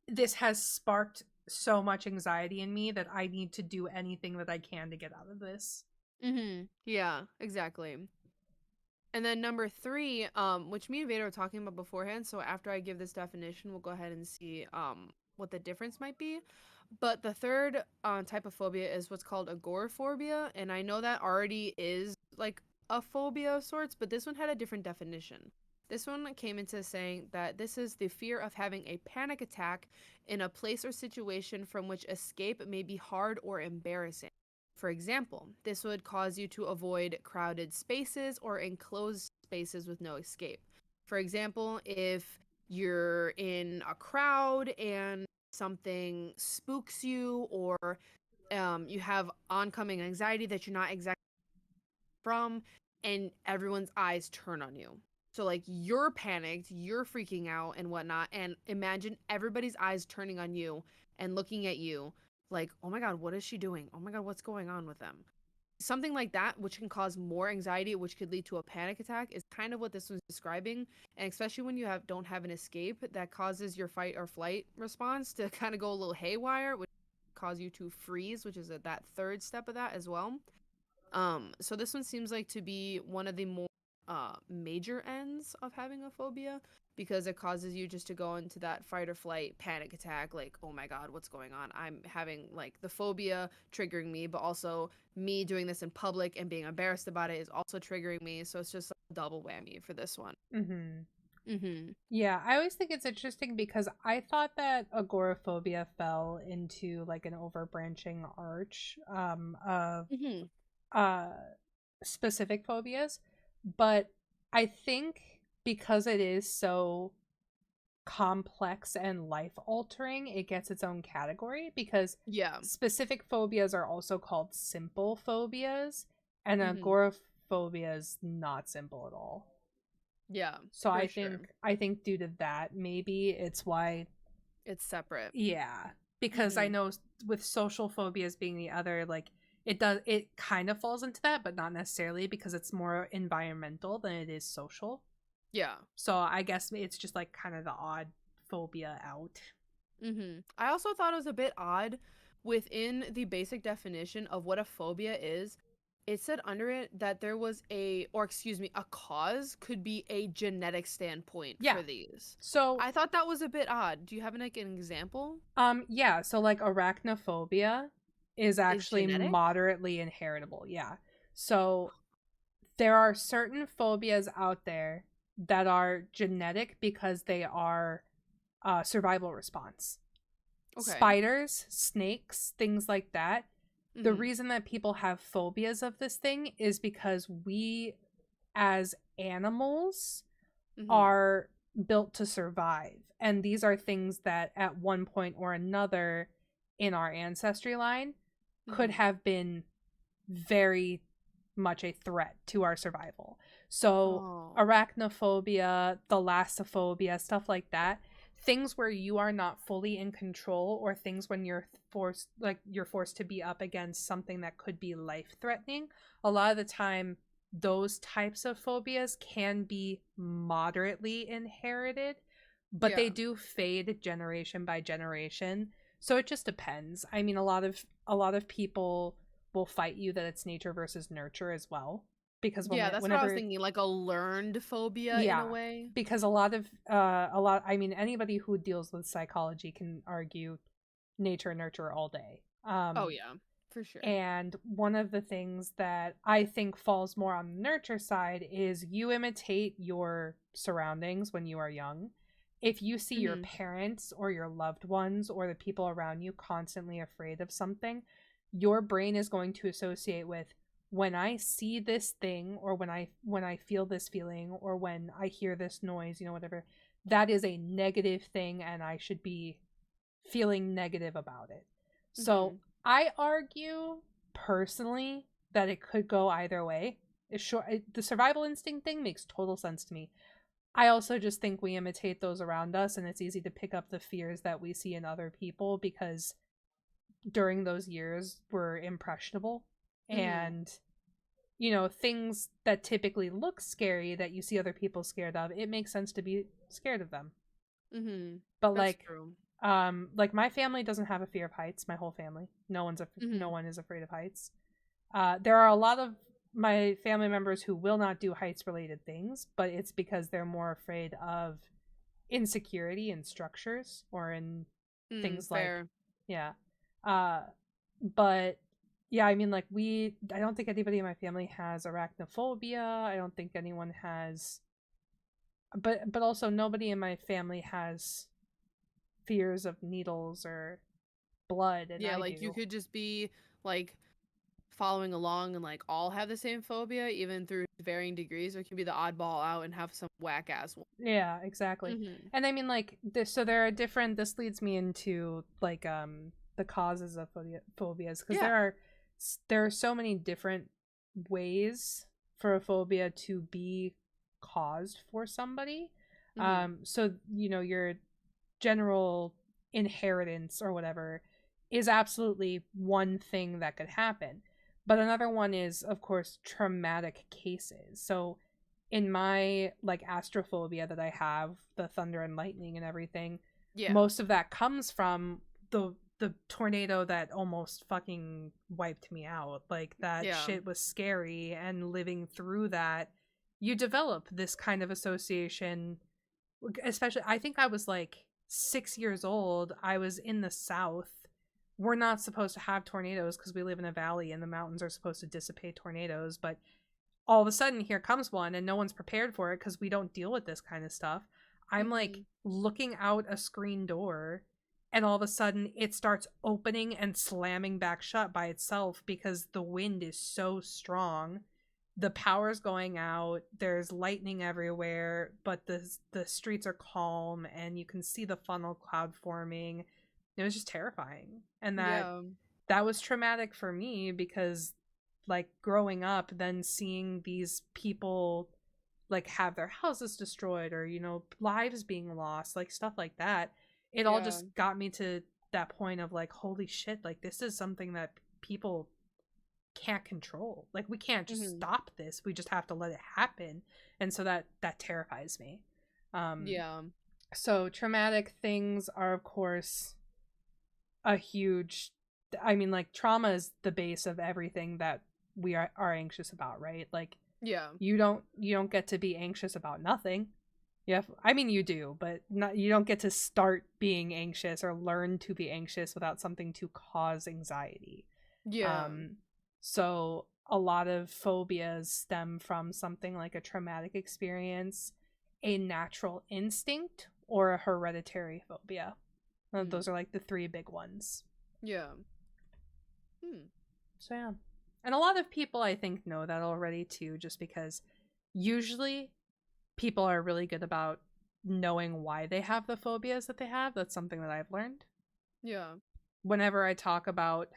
this has sparked so much anxiety in me that I need to do anything that I can to get out of this. Mm hmm. Yeah, exactly. And then number 3, which me and Veda were talking about beforehand. So after I give this definition, we'll go ahead and see what the difference might be. But the third type of phobia is what's called agoraphobia, and I know that already is like a phobia of sorts, but this one had a different definition. This one came into saying that this is the fear of having a panic attack in a place or situation from which escape may be hard or embarrassing. For example, this would cause you to avoid crowded spaces or enclosed spaces with no escape. For example, if you're in a crowd and something spooks you, or you have oncoming anxiety that you're not exactly from, and everyone's eyes turn on you. So, like, you're panicked, you're freaking out and whatnot, and imagine everybody's eyes turning on you and looking at you like, oh my God, what is she doing? Oh my God, what's going on with them? Something like that, which can cause more anxiety, which could lead to a panic attack, is kind of what this one's describing. And especially when you don't have an escape, that causes your fight or flight response to kind of go a little haywire, which cause you to freeze, which is that third step of that as well. So this one seems like to be one of the more major ends of having a phobia, because it causes you just to go into that fight or flight panic attack, like, oh my God, what's going on? I'm having like the phobia triggering me, but also me doing this in public and being embarrassed about it is also triggering me. So it's just a double whammy for this one. Mm-hmm. Mm-hmm. Yeah, I always think it's interesting because I thought that agoraphobia fell into like an overbranching arch of Mm-hmm. uh specific phobias, but I think because it is so complex and life altering, it gets its own category because Yeah. specific phobias are also called simple phobias, and Mm-hmm. agoraphobia is not simple at all. Yeah, So for sure. I think due to that, maybe it's why. It's separate. Yeah, because I Mm-hmm. know with social phobias being the other, like it kind of falls into that, but not necessarily, because it's more environmental than it is social. Yeah. So I guess it's just like kind of the odd phobia out. I also thought it was a bit odd within the basic definition of what a phobia is. It said under it that there was a cause could be a genetic standpoint Yeah. for these. So I thought that was a bit odd. Do you have like an example? yeah, so like arachnophobia is Is actually genetic? moderately inheritable. Yeah. So there are certain phobias out there that are genetic because they are survival response. Okay. Spiders, snakes, things like that. The Mhm. reason that people have phobias of this thing is because we, as animals, Mhm. are built to survive. And these are things that, at one point or another in our ancestry line, could Mhm. have been very much a threat to our survival. So, Oh. arachnophobia, thalassophobia, stuff like that, things where you are not fully in control, or things when you're forced to be up against something that could be life threatening. A lot of the time, those types of phobias can be moderately inherited, but they Yeah. do fade generation by generation. So it just depends. I mean, a lot of people will fight you that it's nature versus nurture as well, because Yeah, that's what I was whenever thinking, like a learned phobia in a yeah, way. because I mean, anybody who deals with psychology can argue nature and nurture all day. Oh yeah, for sure. And one of the things that I think falls more on the nurture side is you imitate your surroundings when you are young. If you see your Mhm. parents or your loved ones or the people around you constantly afraid of something, your brain is going to associate with, when I see this thing, or when I feel this feeling, or when I hear this noise, whatever, that is a negative thing and I should be feeling negative about it. So Mhm. I argue personally that it could go either way. The survival instinct thing makes total sense to me. I also just think we imitate those around us, and it's easy to pick up the fears that we see in other people because during those years we're impressionable. Mhm. And things that typically look scary that you see other people scared of, it makes sense to be scared of them. Mhm. But That's true. like my family doesn't have a fear of heights. My whole family, no Mhm. one is afraid of heights. There are a lot of my family members who will not do heights related things, but it's because they're more afraid of insecurity in structures or in things like, Fair. yeah. uh but yeah, I mean, like, I don't think anybody in my family has arachnophobia. I don't think anyone has, but also nobody in my family has fears of needles or blood, and Yeah, I like you do. could just be like following along and like all have the same phobia, even through varying degrees, or it can be the oddball out and have some whack ass one. Yeah, exactly. Mhm. And I mean, like, so there are different, this leads me into like the causes of phobias, because Yeah. there are so many different ways for a phobia to be caused for somebody. Mhm. So your general inheritance or whatever is absolutely one thing that could happen. But another one is, of course, traumatic cases. So in my like astrophobia that I have, the thunder and lightning and everything, Yeah. most of that comes from the tornado that almost fucking wiped me out. Like, that Yeah. shit was scary, and living through that, you develop this kind of association. Especially, I think I was like 6 years old. I was in the South. We're not supposed to have tornadoes because we live in a valley and the mountains are supposed to dissipate tornadoes, but all of a sudden here comes one and no one's prepared for it because we don't deal with this kind of stuff. I'm like Mhm. looking out a screen door, and all of a sudden it starts opening and slamming back shut by itself because the wind is so strong. The power's going out, there's lightning everywhere, but the streets are calm and you can see the funnel cloud forming. It was just terrifying. And Yeah. that was traumatic for me because, like, growing up, then seeing these people like have their houses destroyed, or lives being lost, like stuff like that, it all Yeah. just got me to that point of like, holy shit, like, this is something that people can't control. Like, we can't just Mhm. stop this. We just have to let it happen. And so that terrifies me. Yeah. So traumatic things are, of course, a huge, I mean, like, trauma is the base of everything that we are anxious about, right? Like, Yeah. you don't get to be anxious about nothing. Yeah, I mean, you do, but not, you don't get to start being anxious or learn to be anxious without something to cause anxiety. Yeah. Um, so a lot of phobias stem from something like a traumatic experience, a natural instinct, or a hereditary phobia. Those Mm. are like the three big ones. Yeah. Hmm. So yeah. And a lot of people, I think, know that already too, just because usually people are really good about knowing why they have the phobias that they have. That's something that I've learned. Yeah. Whenever I talk about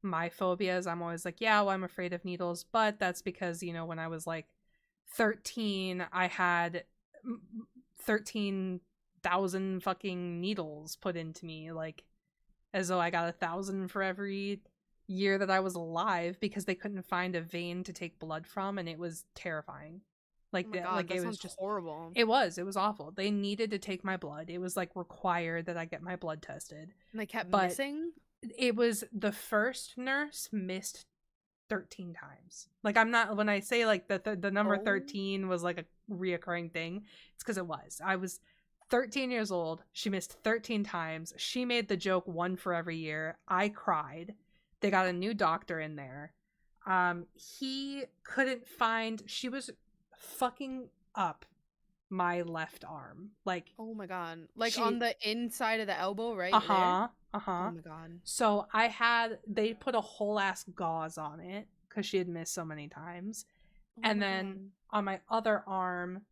my phobias, I'm always like, yeah, well, I'm afraid of needles, but that's because, when I was like 13, I had 13,000 fucking needles put into me, like, as though I got 1,000 for every year that I was alive, because they couldn't find a vein to take blood from, and it was terrifying. Oh Like my that, god, like that it was sounds just, horrible. it was awful. They needed to take my blood. It was like required that I get my blood tested. And they kept But missing? it was, the first nurse missed 13 times. Like, I'm not, when I say like the number Oh. 13 was like a reoccurring thing, it's because it was. I was 13 years old. She missed 13 times. She made the joke one for every year. I cried. They got a new doctor in there. He couldn't find, she was fucking up my left arm. Like, Oh my god. Like on she, the inside of the elbow, right there? uh-huh, Oh uh-huh. my god. So they put a whole ass gauze on it because she had missed so many times. Oh And my then god. on my other arm,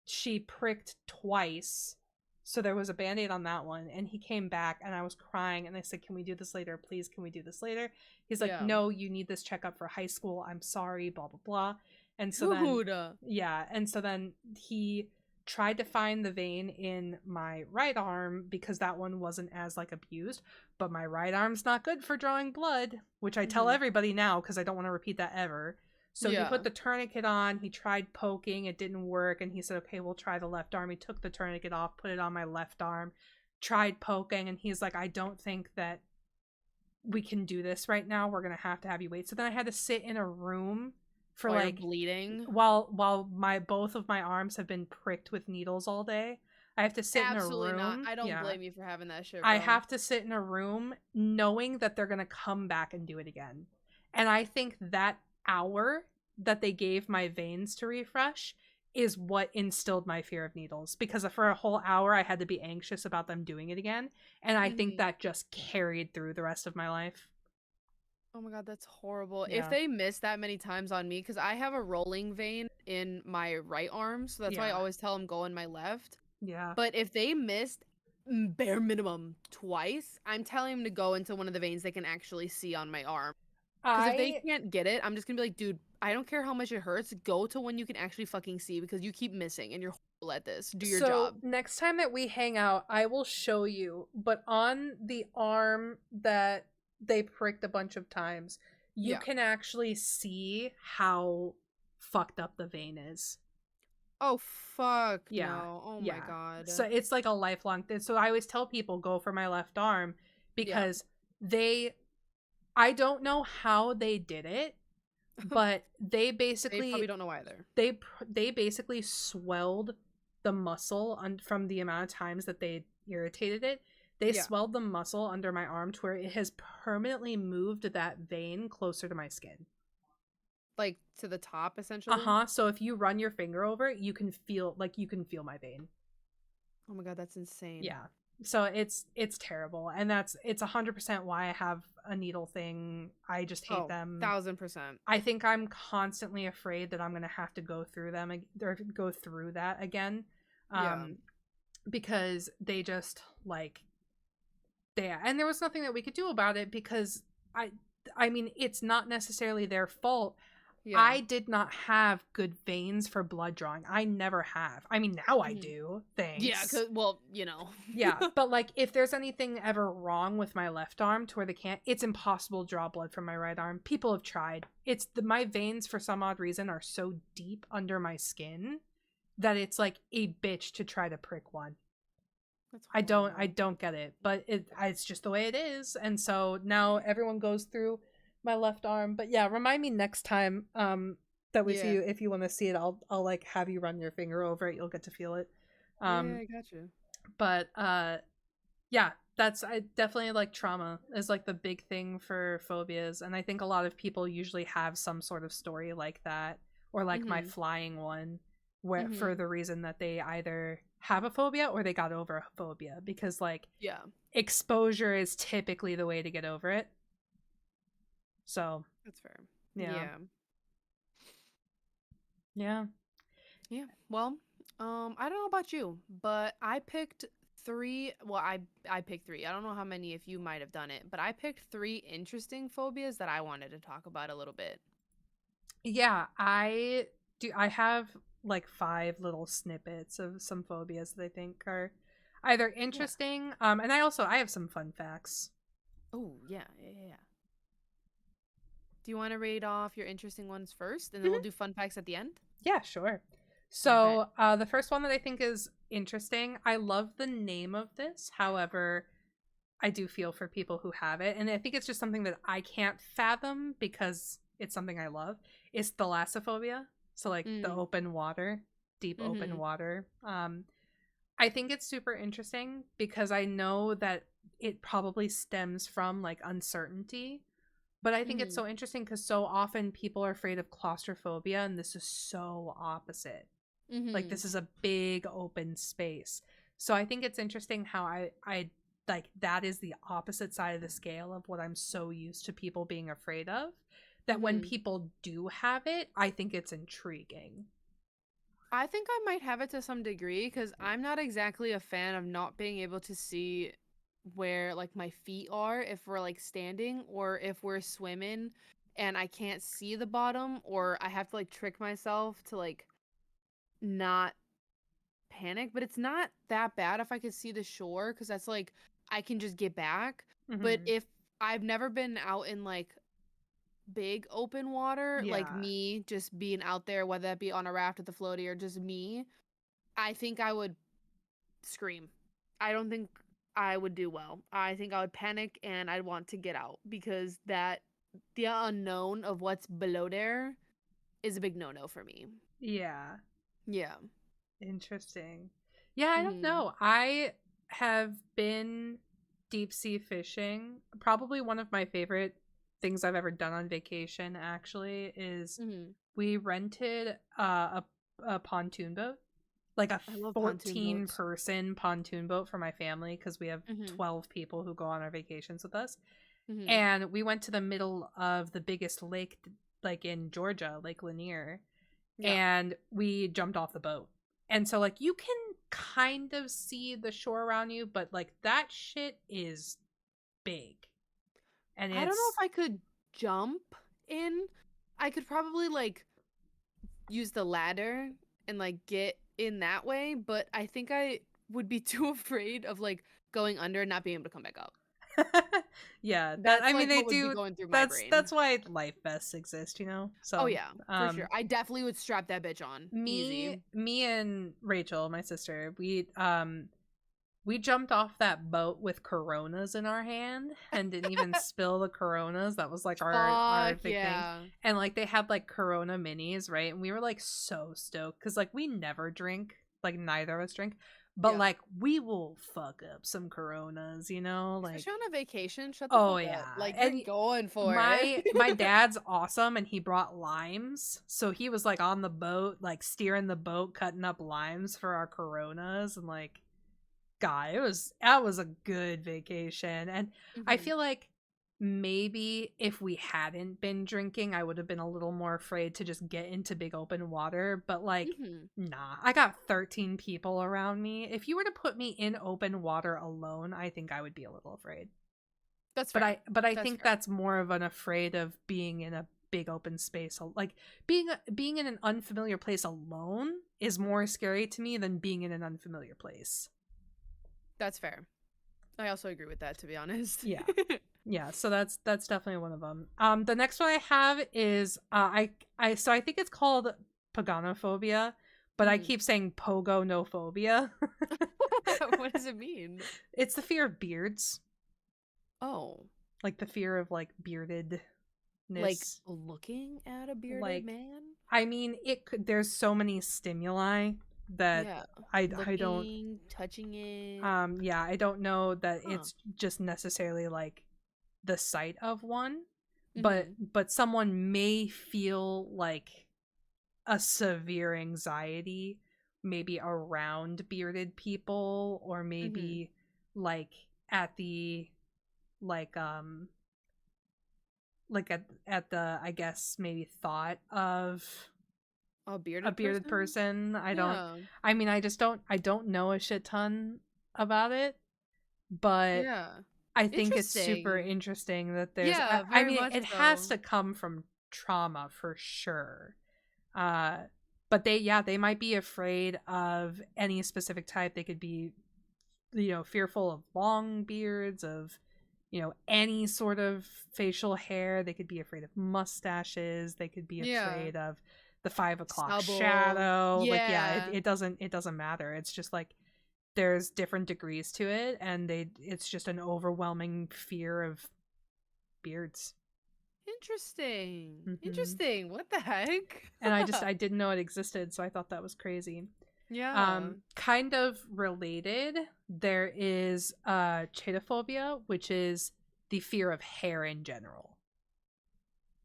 she pricked twice. So there was a band-aid on that one. And he came back and I was crying. And I said, can we do this later? Please, can we do this later? He's like, Yeah. no, you need this checkup for high school. I'm sorry, blah, blah, blah. And so then, Dude. yeah. And so then he tried to find the vein in my right arm because that one wasn't as like abused, but my right arm's not good for drawing blood, which I tell Mhm. everybody now because I don't want to repeat that ever. So he Yeah. put the tourniquet on, he tried poking, it didn't work, and he said, okay, we'll try the left arm. He took the tourniquet off, put it on my left arm, tried poking, and he's like, I don't think that we can do this right now. We're gonna have you wait. So then I had to sit in a room for While you're like, bleeding. while my both of my arms have been pricked with needles all day. I have to sit in a Absolutely not. room. I don't Yeah. blame you for having that shit, I bro. have to sit in a room knowing that they're gonna come back and do it again. And I think that hour that they gave my veins to refresh is what instilled my fear of needles, because for a whole hour I had to be anxious about them doing it again, and I think Mhm. that just carried through the rest of my life. Oh my god, that's horrible. If Yeah. they miss that many times on me, because I have a rolling vein in my right arm, so that's why I Yeah. always tell them go in my left. Yeah. But if they missed bare minimum twice, I'm telling them to go into one of the veins they can actually see on my arm. Because if they I can't get it, I'm just gonna be like, dude, I don't care how much it hurts. Go to one you can actually fucking see because you keep missing and you're horrible at this. Do your So job. next time that we hang out, I will show you, but on the arm that they pricked a bunch of times, you Yeah. can actually see how fucked up the vein is. Oh fuck Yeah. no. Oh my Yeah. god. So it's like a lifelong thing. So I always tell people, go for my left arm, Yeah. because I don't know how they did it, but they They probably basically don't know either. they basically swelled the muscle from the amount of times that they irritated it. They Yeah. swelled the muscle under my arm to where it has permanently moved that vein closer to my skin. Like to the top essentially. Uh-huh. So if you run your finger over it, you can feel my vein. Oh my god, that's insane. Yeah. So it's terrible, and it's 100% why I have a needle thing. I just hate them. 1000%. I think I'm constantly afraid that I'm gonna have to go through them or go through that again, Yeah. because they just like, and there was nothing that we could do about it, because I mean, it's not necessarily their fault. Yeah. I did not have good veins for blood drawing. I never have. I mean, now I Mhm. do. Yeah, Thanks. well, you know. Yeah, but like if there's anything ever wrong with my left arm to where they can't, it's impossible to draw blood from my right arm. People have tried. My veins for some odd reason are so deep under my skin that it's like a bitch to try to prick one. That's I horrible. don't get it, but it's just the way it is. And so now everyone goes through my left arm. But yeah, remind me next time that we see Yeah. you, if you want to see it. I'll like have you run your finger over it. You'll get to feel it. Yeah, Um I got you. but yeah, that's I definitely like trauma is like the big thing for phobias, and I think a lot of people usually have some sort of story like that, or like my Mhm. flying one, where for Mhm. the reason that they either have a phobia or they got over a phobia, because like Yeah. exposure is typically the way to get over it. So That's fair. yeah, Yeah. yeah. Yeah. Well, I don't know about you, but I picked three. Well, I picked three. I don't know how many if you might have done it, but I picked three interesting phobias that I wanted to talk about a little bit. Yeah, I do. I have like five little snippets of some phobias that I think are either Yeah. interesting. And I have some fun facts. Oh, yeah, yeah, yeah, yeah. Do you want to read off your interesting ones first, and then we'll Mhm. do fun facts at the end? Yeah, sure. Okay. So, the first one that I think is interesting. I love the name of this. However, I do feel for people who have it, and I think it's just something that I can't fathom because it's something I love. Is thalassophobia. So, like the Mm. open water, deep open Mhm. water. I think it's super interesting because I know that it probably stems from like uncertainty. But I think it's Mhm. so interesting because so often people are afraid of claustrophobia, and this is so opposite. Like Mhm. this is a big open space. So I think it's interesting how I like that is the opposite side of the scale of what I'm so used to people being afraid of. That when Mhm. people do have it, I think it's intriguing. I think I might have it to some degree because I'm not exactly a fan of not being able to see where like my feet are if we're like standing or if we're swimming and I can't see the bottom or I have to like trick myself to like not panic, but it's not that bad if I could see the shore because that's like I can just get back. But Hmm. if I've never been out in like big open water, like Yeah. me just being out there, whether that be on a raft with the floaty or just me, I think I would scream. I don't think I would do well. I think I would panic and I'd want to get out because the unknown of what's below there is a big no-no for me. Yeah. Yeah. Interesting. Yeah, I don't Mhm. know. I have been deep sea fishing. Probably one of my favorite things I've ever done on vacation actually is Mhm. we rented a pontoon boat, like a I love pontoon 14 boats. person pontoon boat for my family because we have Mhm. 12 people who go on our vacations with us. Mhm. And we went to the middle of the biggest lake like in Georgia, Lake Lanier, Yeah. and we jumped off the boat. And so like you can kind of see the shore around you, but like that shit is big. And I don't know it's if I could jump in. I could probably like use the ladder and like get in that way, but I think I would be too afraid of like going under and not being able to come back up. yeah, that That's I mean like they what would be do going through my that's brain. why life vests exist, you know? Oh So, yeah, for sure. I definitely would strap that bitch on. me Easy. me and Rachel, my sister, we jumped off that boat with Coronas in our hand and didn't even spill the Coronas. That was like our Fuck big thing. yeah. And like they had like Corona minis, right? And we were like so stoked because like we never drink, like neither of us drink, but Yeah. like we will fuck up some Coronas, you know? Like, Especially on a vacation. Shut the oh fuck up. yeah. Like you're And going for it. my dad's awesome and he brought limes. So he was like on the boat, like steering the boat, cutting up limes for our Coronas and like God, that was a good vacation. And I Mhm. feel like maybe if we hadn't been drinking, I would have been a little more afraid to just get into big open water. But like, Mhm. nah, I got 13 people around me. If you were to put me in open water alone, I think I would be a little afraid. That's But fair. I That's think fair. that's more of an afraid of being in a big open space. Like being in an unfamiliar place alone is more scary to me than being in an unfamiliar place. That's fair. I also agree with that, to be honest. Yeah. Yeah, so that's definitely one of them. The next one I have is I think it's called paganophobia, but I keep saying pogonophobia. What does it mean? It's the fear of beards. Oh. Like the fear of like beardedness. Like looking at a bearded like, man? I mean, it could, there's so many stimuli that Yeah. I don't Looking, touching it. yeah, I don't know that it's just necessarily like the sight of one, but someone may feel like a severe anxiety maybe around bearded people, or maybe like at the like at the, I guess, maybe thought of A a bearded person. I mean, I don't know a shit ton about it, but Yeah. I think it's super Interesting. interesting that there's Yeah, I very mean, much it has so. to come from trauma for sure. Uh but they might be afraid of any specific type. They could be, fearful of long beards, of, any sort of facial hair. They could be afraid of mustaches. They could be Yeah. afraid of the 5 o'clock Stubble. shadow. Like, yeah, Yeah. it doesn't matter. It's just like there's different degrees to it, and it's just an overwhelming fear of beards. Interesting. Hmm. Interesting. What the heck? And I didn't know it existed, so I thought that was crazy. Yeah. Kind of related, there is chaetophobia, which is the fear of hair in general.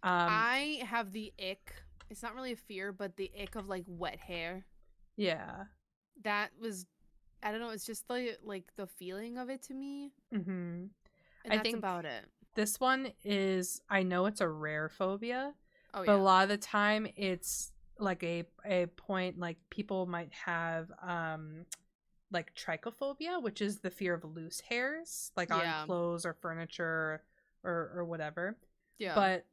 I have the ick. It's not really a fear, but the ick of like wet hair. Yeah. That was, I don't know, it's just like the feeling of it to me. Mm-hmm. And I that's think about it. this one is, I know it's a rare phobia, Oh but a yeah. lot of the time it's like a point, like people might have like trichophobia, which is the fear of loose hairs, like on Yeah. clothes or furniture or whatever. Yeah. But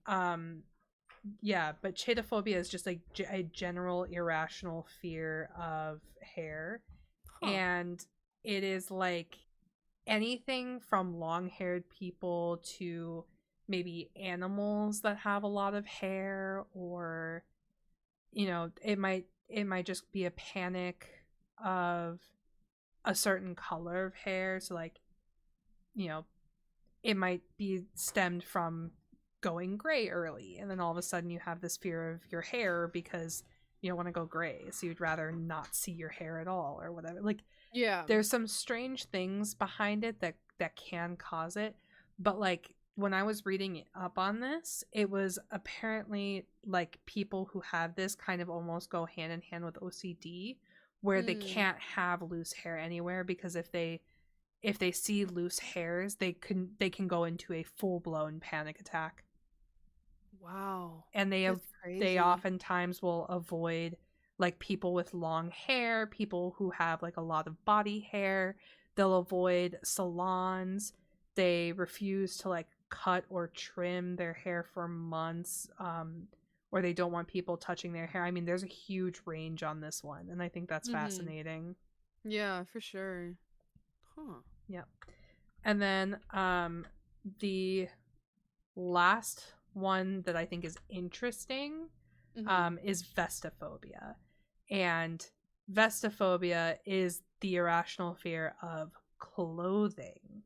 yeah, but chaetophobia is just like a general irrational fear of hair. Huh. And it is like anything from long-haired people to maybe animals that have a lot of hair, or it might just be a panic of a certain color of hair. So like, you know it might be stemmed from going gray early, and then all of a sudden you have this fear of your hair because you don't want to go gray, so you'd rather not see your hair at all or whatever. Like, Yeah. there's some strange things behind it that can cause it. But like, when I was reading up on this, it was apparently like people who have this kind of almost go hand in hand with OCD, where they can't have loose hair anywhere, because if they see loose hairs, they can go into a full-blown panic attack. Wow. And That's they crazy. oftentimes will avoid like people with long hair, people who have like a lot of body hair. They'll avoid salons. They refuse to like cut or trim their hair for months, or they don't want people touching their hair. I mean, there's a huge range on this one, and I think that's fascinating. Yeah, for sure. Huh. Yep. And then the last one that I think is interesting is vestophobia. And vestophobia is the irrational fear of clothing.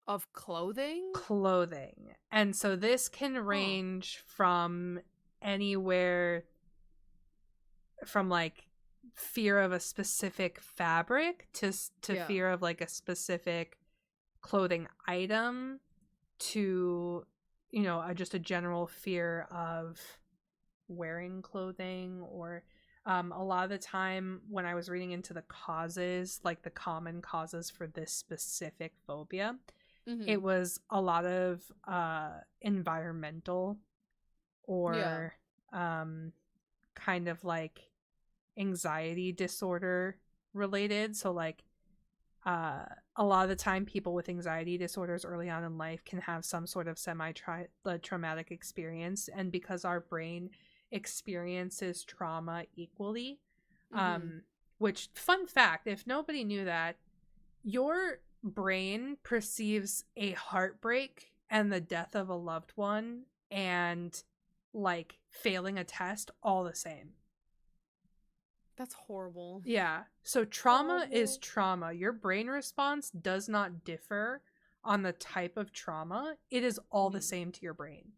Of clothing? Clothing. And so this can Huh. range from anywhere from like fear of a specific fabric to Yeah. fear of like a specific clothing item, to just a general fear of wearing clothing. Or a lot of the time when I was reading into the causes, like the common causes for this specific phobia, it was a lot of environmental, Yeah. or kind of like anxiety disorder related. So like, a lot of the time people with anxiety disorders early on in life can have some sort of traumatic experience, and because our brain experiences trauma equally, Mm-hmm. which, fun fact, if nobody knew that, your brain perceives a heartbreak and the death of a loved one and like failing a test all the same. That's horrible. Yeah. So trauma is Horrible. trauma. Your brain response does not differ on the type of trauma. It is all the Mm-hmm. same to your brain,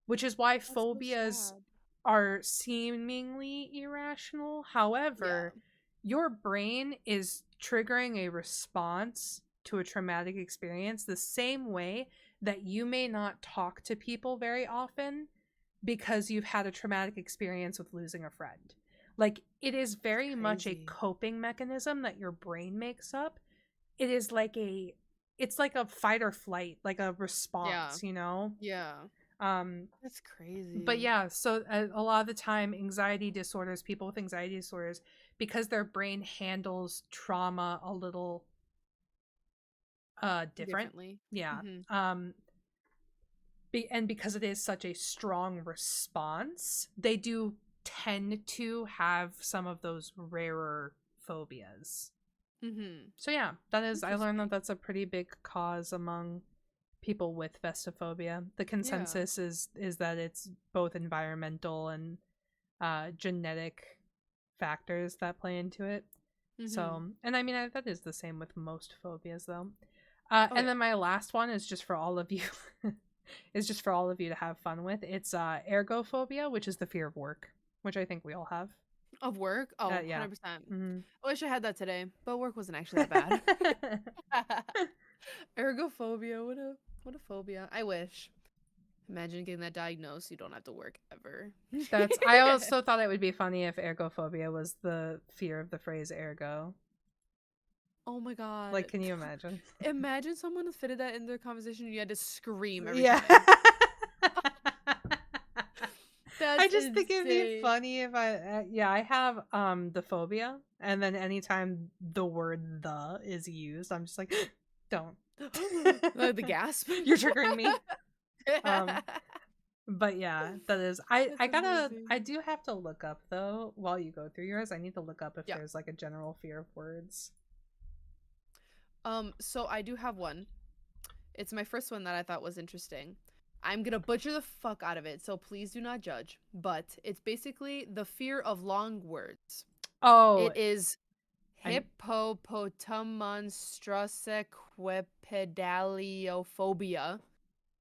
which is why That's so phobias sad. are seemingly irrational. Yeah. However, your brain is triggering a response to a traumatic experience the same way that you may not talk to people very often because you've had a traumatic experience with losing a friend. Like, it is That's very much a crazy. coping mechanism that your brain makes up. It is like it's like a fight or flight, like a Yeah. response, you know? Yeah. Um, That's but crazy. yeah, so a lot of the time, people with anxiety disorders, because their brain handles trauma a little different. Differently. Yeah. Mm-hmm. And because it is such a strong response, they do tend to have some of those rarer phobias. Mm-hmm. So yeah, that is, I learned that Interesting. that's a pretty big cause among people with vestophobia. The Yeah. consensus is that it's both environmental and genetic factors that play into it. Mm-hmm. So, and I mean, that is the same with most phobias, though. Oh And yeah. then my last one is just for all of you, is just for all of you to have fun with. It's ergophobia, which is the fear of work, which I think we all have. Of work? Oh, Yeah. 100%. Mm-hmm. I wish I had that today, but work wasn't actually that bad. Ergophobia, what a phobia. I wish. Imagine getting that diagnosed. You don't have to work ever. I also thought it would be funny if ergophobia was the fear of the phrase ergo. Oh my Like, god. can you imagine? Imagine someone fitted that in their conversation and you had to scream every Yeah. time. I That's just think it'd be insane. funny if I have the phobia, and then anytime the word "the" is used, I'm just like, don't. The gasp. You're triggering me. Um, but yeah, that is, That's I amazing. do have to look up though while you go through yours. I need to look up if Yeah. there's like a general fear of words. So I do have one. It's my first one that I thought was interesting. I'm gonna butcher the fuck out of it, so please do not judge. But it's basically the fear of long words. Oh, It is I hippopotamonstrossequipedaliophobia.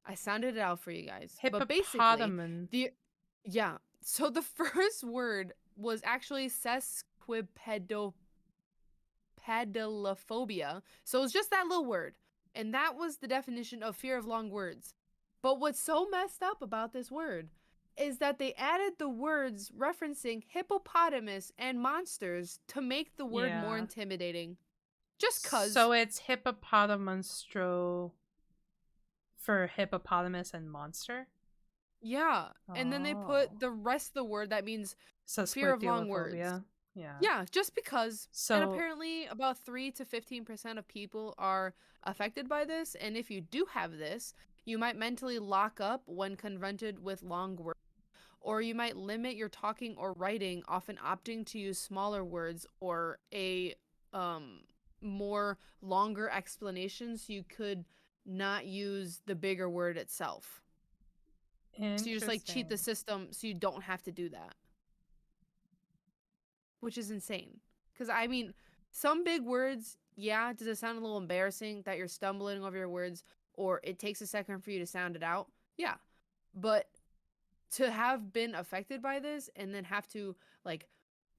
I sounded it out for you guys. But basically, hippopotamus. the yeah. So the first word was actually sesquipedalophobia. So it's just that little word. And that was the definition of fear of long words. But what's so messed up about this word is that they added the words referencing hippopotamus and monsters to make the word more Yeah. intimidating. Just cuz. So it's hippopotamonstro for hippopotamus and monster. Yeah. And then they Oh. put the rest of the word that means fear of long words. Sesquipedalophobia. Yeah. Yeah, just because. And So apparently about 3 to 15% of people are affected by this, and if you do have this, you might mentally lock up when confronted with long words, or you might limit your talking or writing, often opting to use smaller words or a um more longer explanation so you could not use the bigger word itself. So you just like cheat the interesting. system so you don't have to do that, which is insane. Because I mean, some big words, yeah, does it sound a little embarrassing that you're stumbling over your words or it takes a second for you to sound it out? Yeah. But to have been affected by this and then have to like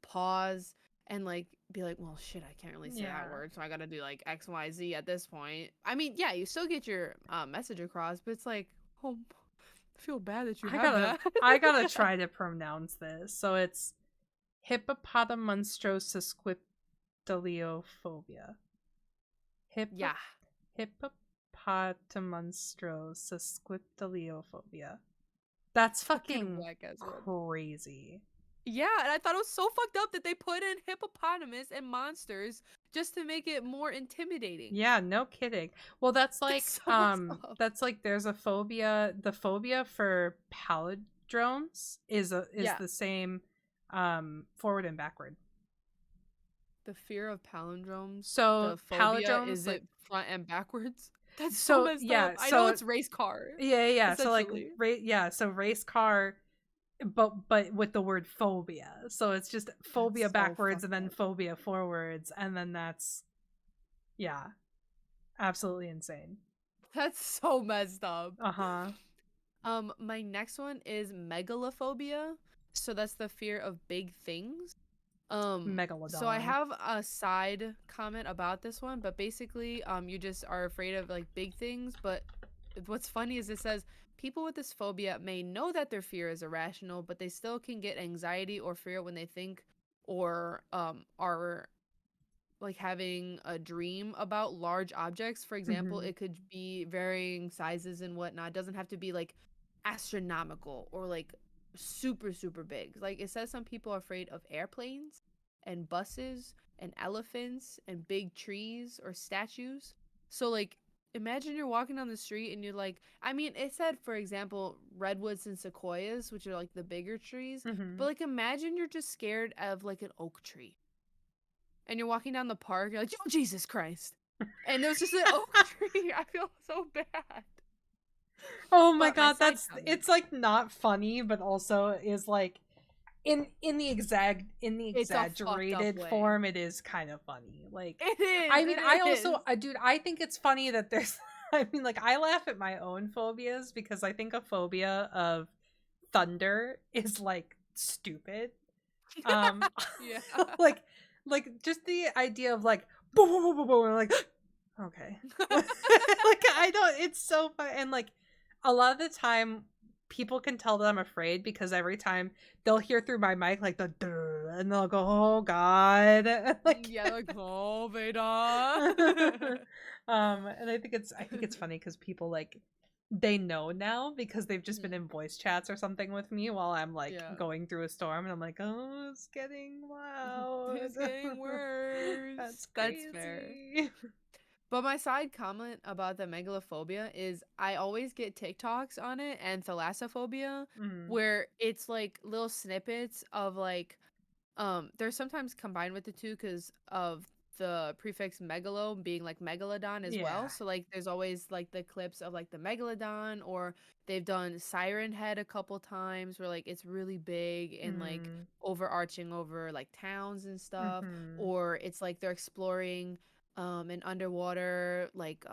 pause and like be like, well, shit, I can't really say that Yeah. word, so I gotta do like X, Y, Z at this point. I mean, yeah, you still get your message across, but it's like, oh, I feel bad that you I have gotta that. I gotta try to pronounce this. So it's hippopotamonstrosesquipedaliophobia. Hippo Yeah, hippopotamonstrosesquipedaliophobia. That's fucking fucking whack ass one. crazy. Yeah, and I thought it was so fucked up that they put in hippopotamus and monsters just to make it more intimidating. Yeah, no kidding. Well, that's like That's so messed up. there's a phobia. The phobia for palindromes is Yeah. the same forward and backward. The fear of palindromes, So the phobia, palindromes is like it front and backwards? That's so so messed up. yeah, I know so it's race car, yeah. So like essentially. so race car but with the word phobia. So it's just phobia That's so backwards and fucked then up. phobia forwards and then that's yeah, absolutely insane. That's so messed up. Uh-huh. My next one is megalophobia. So that's the fear of big things. So I Megalodon. have a side comment about this one, but basically, you just are afraid of like big things. But what's funny is it says people with this phobia may know that their fear is irrational, but they still can get anxiety or fear when they think or are like having a dream about large objects. For example, Mhm. it could be varying sizes and whatnot. It doesn't have to be like astronomical or like super, super big. Like it says some people are afraid of airplanes and buses and elephants and big trees or statues. So like imagine you're walking down the street and you're like, I mean, it said for example redwoods and sequoias, which are like the bigger trees, but Mhm. like imagine you're just scared of like an oak tree and you're walking down the park, you're like, oh, Jesus Christ. And there's just an oak tree. I feel so bad. Oh my But my god, side that's comment, it's like not funny but also is like in the it's a fucked up exaggerated way. form it is kind of funny. Like It is. I mean, I It also is. dude, I think it's funny that there's I mean like I laugh at my own phobias because I think a phobia of thunder is like stupid. Um Yeah. like just the idea of like boom boom boom boom boom and like okay. Like I don't it's so fun and like a lot of the time people can tell that I'm afraid because every time they'll hear through my mic like the "Durr," and they'll go, "Oh god." Like Yeah, like, oh, Veda. and I think it's funny cuz people like they know now because they've just been Mhm. in voice chats or something with me while I'm like Yeah. going through a storm and I'm like, "Oh, it's getting loud." It's getting That's worse. That's fair. crazy. But my side comment about the megalophobia is I always get TikToks on it and thalassophobia Mm. where it's like little snippets of like they're sometimes combined with the two because of the prefix megalo being like megalodon as well. Yeah. So like there's always like the clips of like the megalodon or they've done siren head a couple times where like it's really big and like Mm. overarching over like towns and stuff, Mhm. or it's like they're exploring an underwater like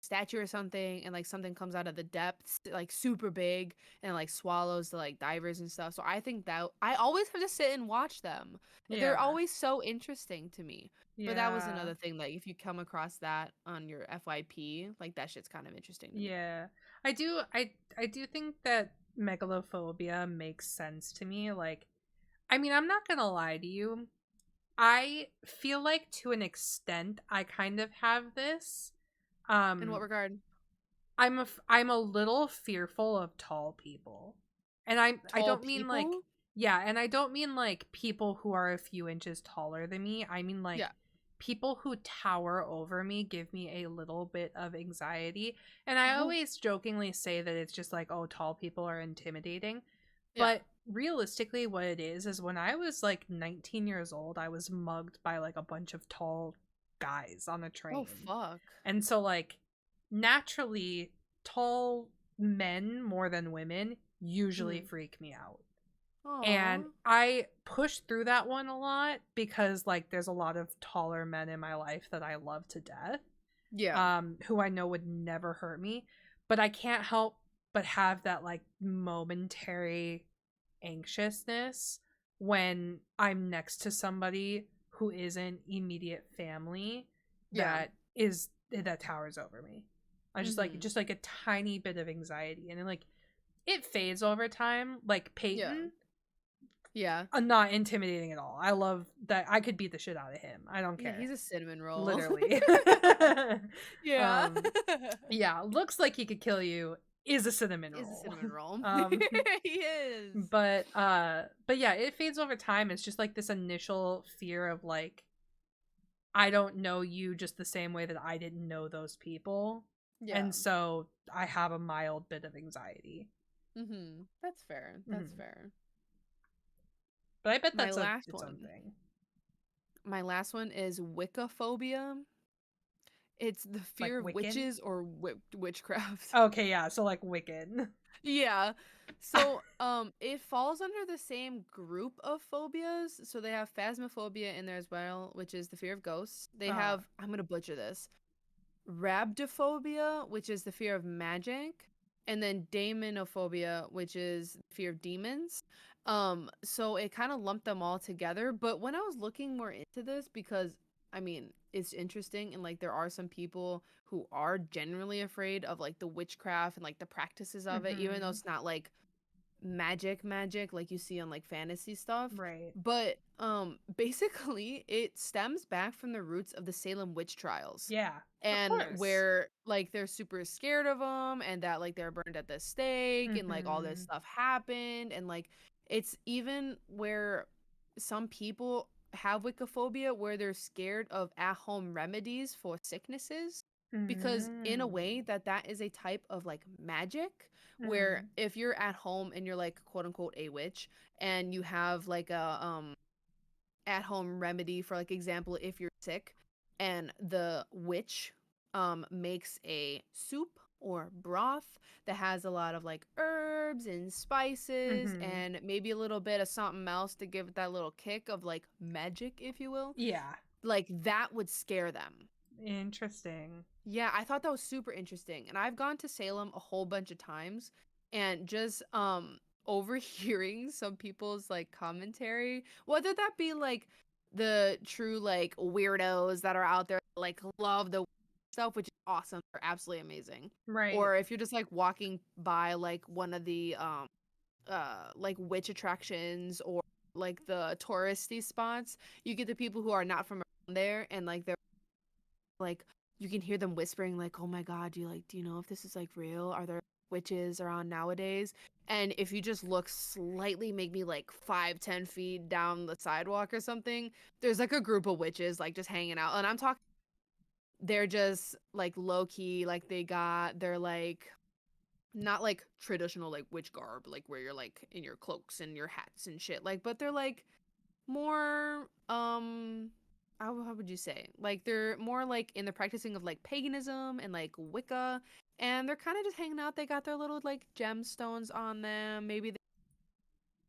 statue or something and like something comes out of the depths like super big and like swallows the like divers and stuff. So I think that I always have to sit and watch them. They're Yeah. always so interesting to me. But that was Yeah. another thing, like if you come across that on your FYP, like that shit's kind of interesting to me. Yeah. I do think that megalophobia makes sense to me. Like I mean, I'm not going to lie to you. I feel like to an extent I kind of have this. In what Um regard? I'm a little fearful of tall people. And I Tall don't mean like people? yeah, and I don't mean like people who are a few inches taller than me. I mean like Yeah. people who tower over me give me a little bit of anxiety. And I Oh, always jokingly say that it's just like, oh, tall people are intimidating. yeah. But realistically, what it is when I was like 19 years old, I was mugged by like a bunch of tall guys on a Oh train. fuck. And so, like, naturally, tall men more than women usually Mm. freak me out. And Aw. I push through that one a lot because, like, there's a lot of taller men in my life that I love to death, Yeah. who I know would never hurt me. But I can't help but have that, like, momentary anxiousness when I'm next to somebody who isn't immediate family Yeah. that towers over me. I Mhm. just like a tiny bit of anxiety and then like it fades over time. Like Yeah. Peyton, Yeah. not intimidating at all. I love that I could beat the shit out of him. I don't Yeah, care. he's a cinnamon roll. Literally. Yeah. um yeah, looks like he could kill you is a cinnamon Is a roll. cinnamon roll. um He is. but yeah, it fades over time. It's just like this initial fear of like I don't know you just the same way that I didn't know those people. Yeah. And so I have a mild bit of anxiety. That's fair. That's Mm-hmm. fair. But I bet My that's last its own one. thing. My last one is Wiccaphobia. It's the Like fear of Wiccan? witches or witchcraft. Okay, yeah, so like Wiccan. Yeah. So, it falls under the same group of phobias. So they have phasmophobia in there as well, which is the fear of ghosts. They Uh, have, I'm gonna butcher this, rhabdophobia, which is the fear of magic, and then daemonophobia, which is fear of demons. So it kind of lumped them all together. But when I was looking more into this, because I mean, it's interesting, and like there are some people who are generally afraid of like the witchcraft and like the practices of it, even though mm-hmm. it's not like magic like you see on like fantasy stuff. Right. But basically it stems back from the roots of the Salem witch trials, Yeah, of and course. where like they're super scared of them, and that like they're burned at the stake, and like all this Mm-hmm. stuff happened, and like it's even where some people have wiccophobia where they're scared of at-home remedies for sicknesses, because in a Mm-hmm. way that is a type of like magic, where Mm-hmm. if you're at home and you're like quote unquote a witch, and you have like a at home remedy, for like example, if you're sick, and the witch makes a soup or broth that has a lot of like herbs and spices Mm-hmm. and maybe a little bit of something else to give it that little kick of like magic, if you will, Yeah. like that would scare them. Interesting. Yeah, I thought that was super interesting. And I've gone to Salem a whole bunch of times, and just overhearing some people's like commentary, whether that be like the true like weirdos that are out there like love the stuff, which is awesome. They're absolutely amazing. Right. Or if you're just like walking by like one of the like witch attractions or like the touristy spots, you get the people who are not from around there, and like they're like you can hear them whispering like, oh my god, do you know if this is like real, are there witches around nowadays? And if you just look slightly maybe like 5-10 feet down the sidewalk or something, there's like a group of witches like just hanging out, and I'm talking, they're just like low key, like they're like not like traditional like witch garb, like where you're like in your cloaks and your hats and shit, like, but they're like more how would you say, like they're more like in the practicing of like paganism and like Wicca, and they're kind of just hanging out. They got their little like gemstones on them, maybe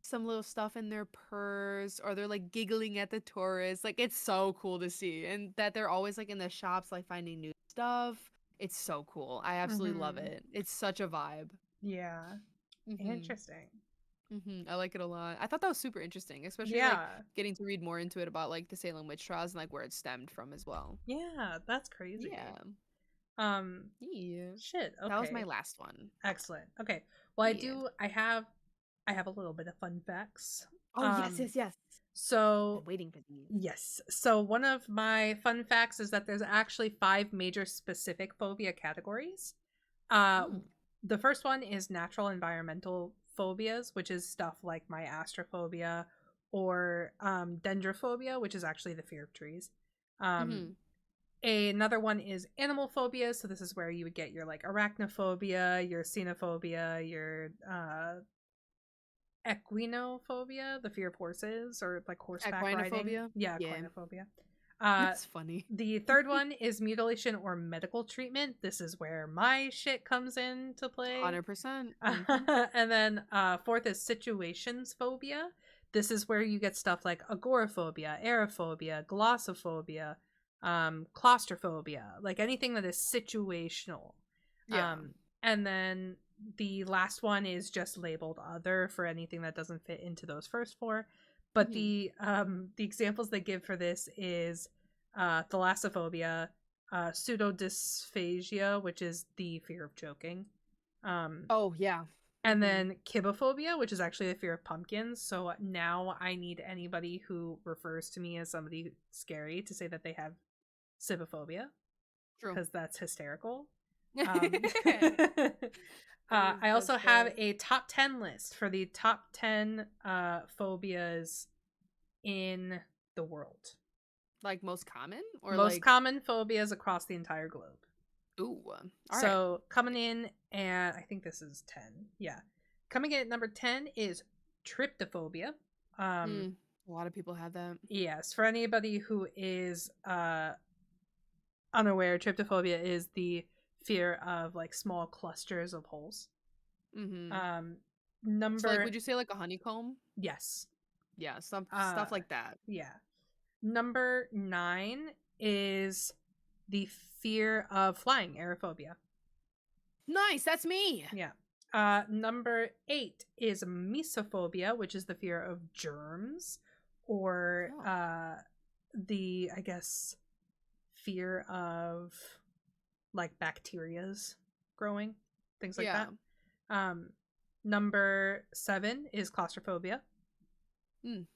some little stuff in their purse, or they're like giggling at the tourists. Like it's so cool to see, and that they're always like in the shops like finding new stuff. It's so cool. I absolutely love Mm-hmm. it. It's such a vibe. Yeah. Mhm. Interesting. I like it a lot. I thought that was super interesting, especially like Yeah. getting to read more into it about like the Salem witch trials and like where it stemmed from as well. Yeah, that's crazy. Yeah. Um, Yeah. shit. That was my Okay. last one. Excellent. Okay. Well, Yeah. I have a little bit of fun facts. Oh, yes, yes, yes. So Been waiting for these. yes. So one of my fun facts is that there's actually 5 major specific phobia categories. Uh, Mm. the first one is natural environmental phobias, which is stuff like my astrophobia or dendrophobia, which is actually the fear of trees. Um, Mm-hmm. Another one is animal phobia. So this is where you would get your like arachnophobia, your xenophobia, your equinophobia, the fear of horses or like horseback riding. Equinophobia? Yeah, Yeah. equinophobia. Uh, That's funny. the third one is mutilation or medical treatment. This is where my shit comes into play. 100%. Mm-hmm. And then fourth is situations phobia. This is where you get stuff like agoraphobia, aerophobia, glossophobia, claustrophobia, like anything that is situational. Yeah. And then the last one is just labeled other for anything that doesn't fit into those first 4. But Mm-hmm. the examples they give for this is thalassophobia, pseudodysphagia, which is the fear of choking, Oh, yeah. and Mm-hmm. then kibophobia, which is actually the fear of pumpkins. So now I need anybody who refers to me as somebody scary to say that they have cibophobia, True. because that's hysterical. Um, That is I that's also have fair. a top 10 list for the top 10 phobias in the world. Like most common or Most common phobias across the entire globe. Ooh. All So right. coming in, and I think this is 10. Yeah. Coming in at number 10 is tryptophobia. A lot of people have that. Yes, for anybody who is unaware, tryptophobia is the fear of like small clusters of holes. Mm-hmm. Um So like, number would you say like a honeycomb? Yes. Yeah, stuff Uh like that. yeah. Number 9 is the fear of flying, aerophobia. Nice, that's me. Yeah. Number 8 is mesophobia, which is the fear of germs, or Oh. the, I guess, fear of like bacterias growing, things like Yeah. that. Number 7 is claustrophobia.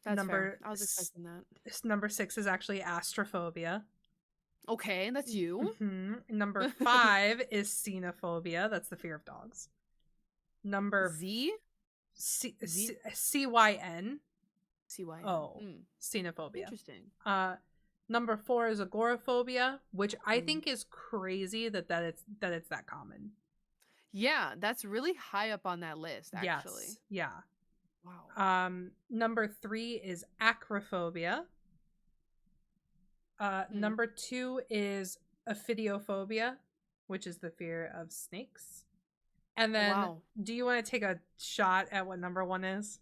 That's fair. I was expecting that. Number 6 is actually astrophobia. Okay, that's you. Number 5 is xenophobia. That's the fear of dogs. Number Z? CYN. CYN. Oh, xenophobia. Interesting. Number 4 is agoraphobia, which I think is crazy that it's that common. Yeah, that's really high up on that list, actually. Yes. Yeah. Wow. Number 3 is acrophobia. Number 2 is ophidiophobia, which is the fear of snakes. And then, do you want to take a shot at what number 1 is?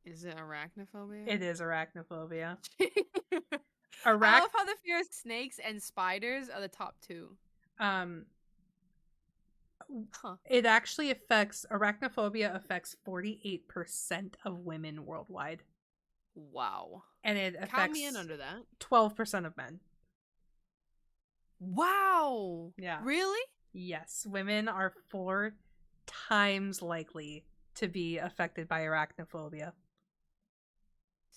Is it arachnophobia? It is arachnophobia. I love how the fear of snakes and spiders are the top 2. It actually arachnophobia affects 48% of women worldwide. Wow. And it affects Count me in under that. 12% of men. Wow. Yeah. Really? Yes. Women are 4 times likely to be affected by arachnophobia.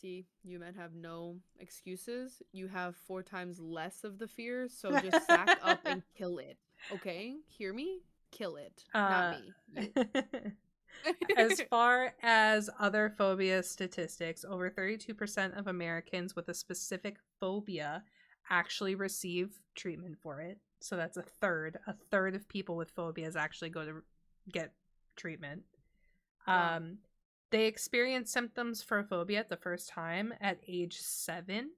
See, you men have no excuses. You have 4 times less of the fear, so just sack up and kill it. Okay? Hear me? Kill it. Not me. You. As far as other phobia statistics, over 32% of Americans with a specific phobia actually receive treatment for it. So that's a third. A third of people with phobias actually go to get treatment. Wow. They experience symptoms for phobia at the first time at age 7,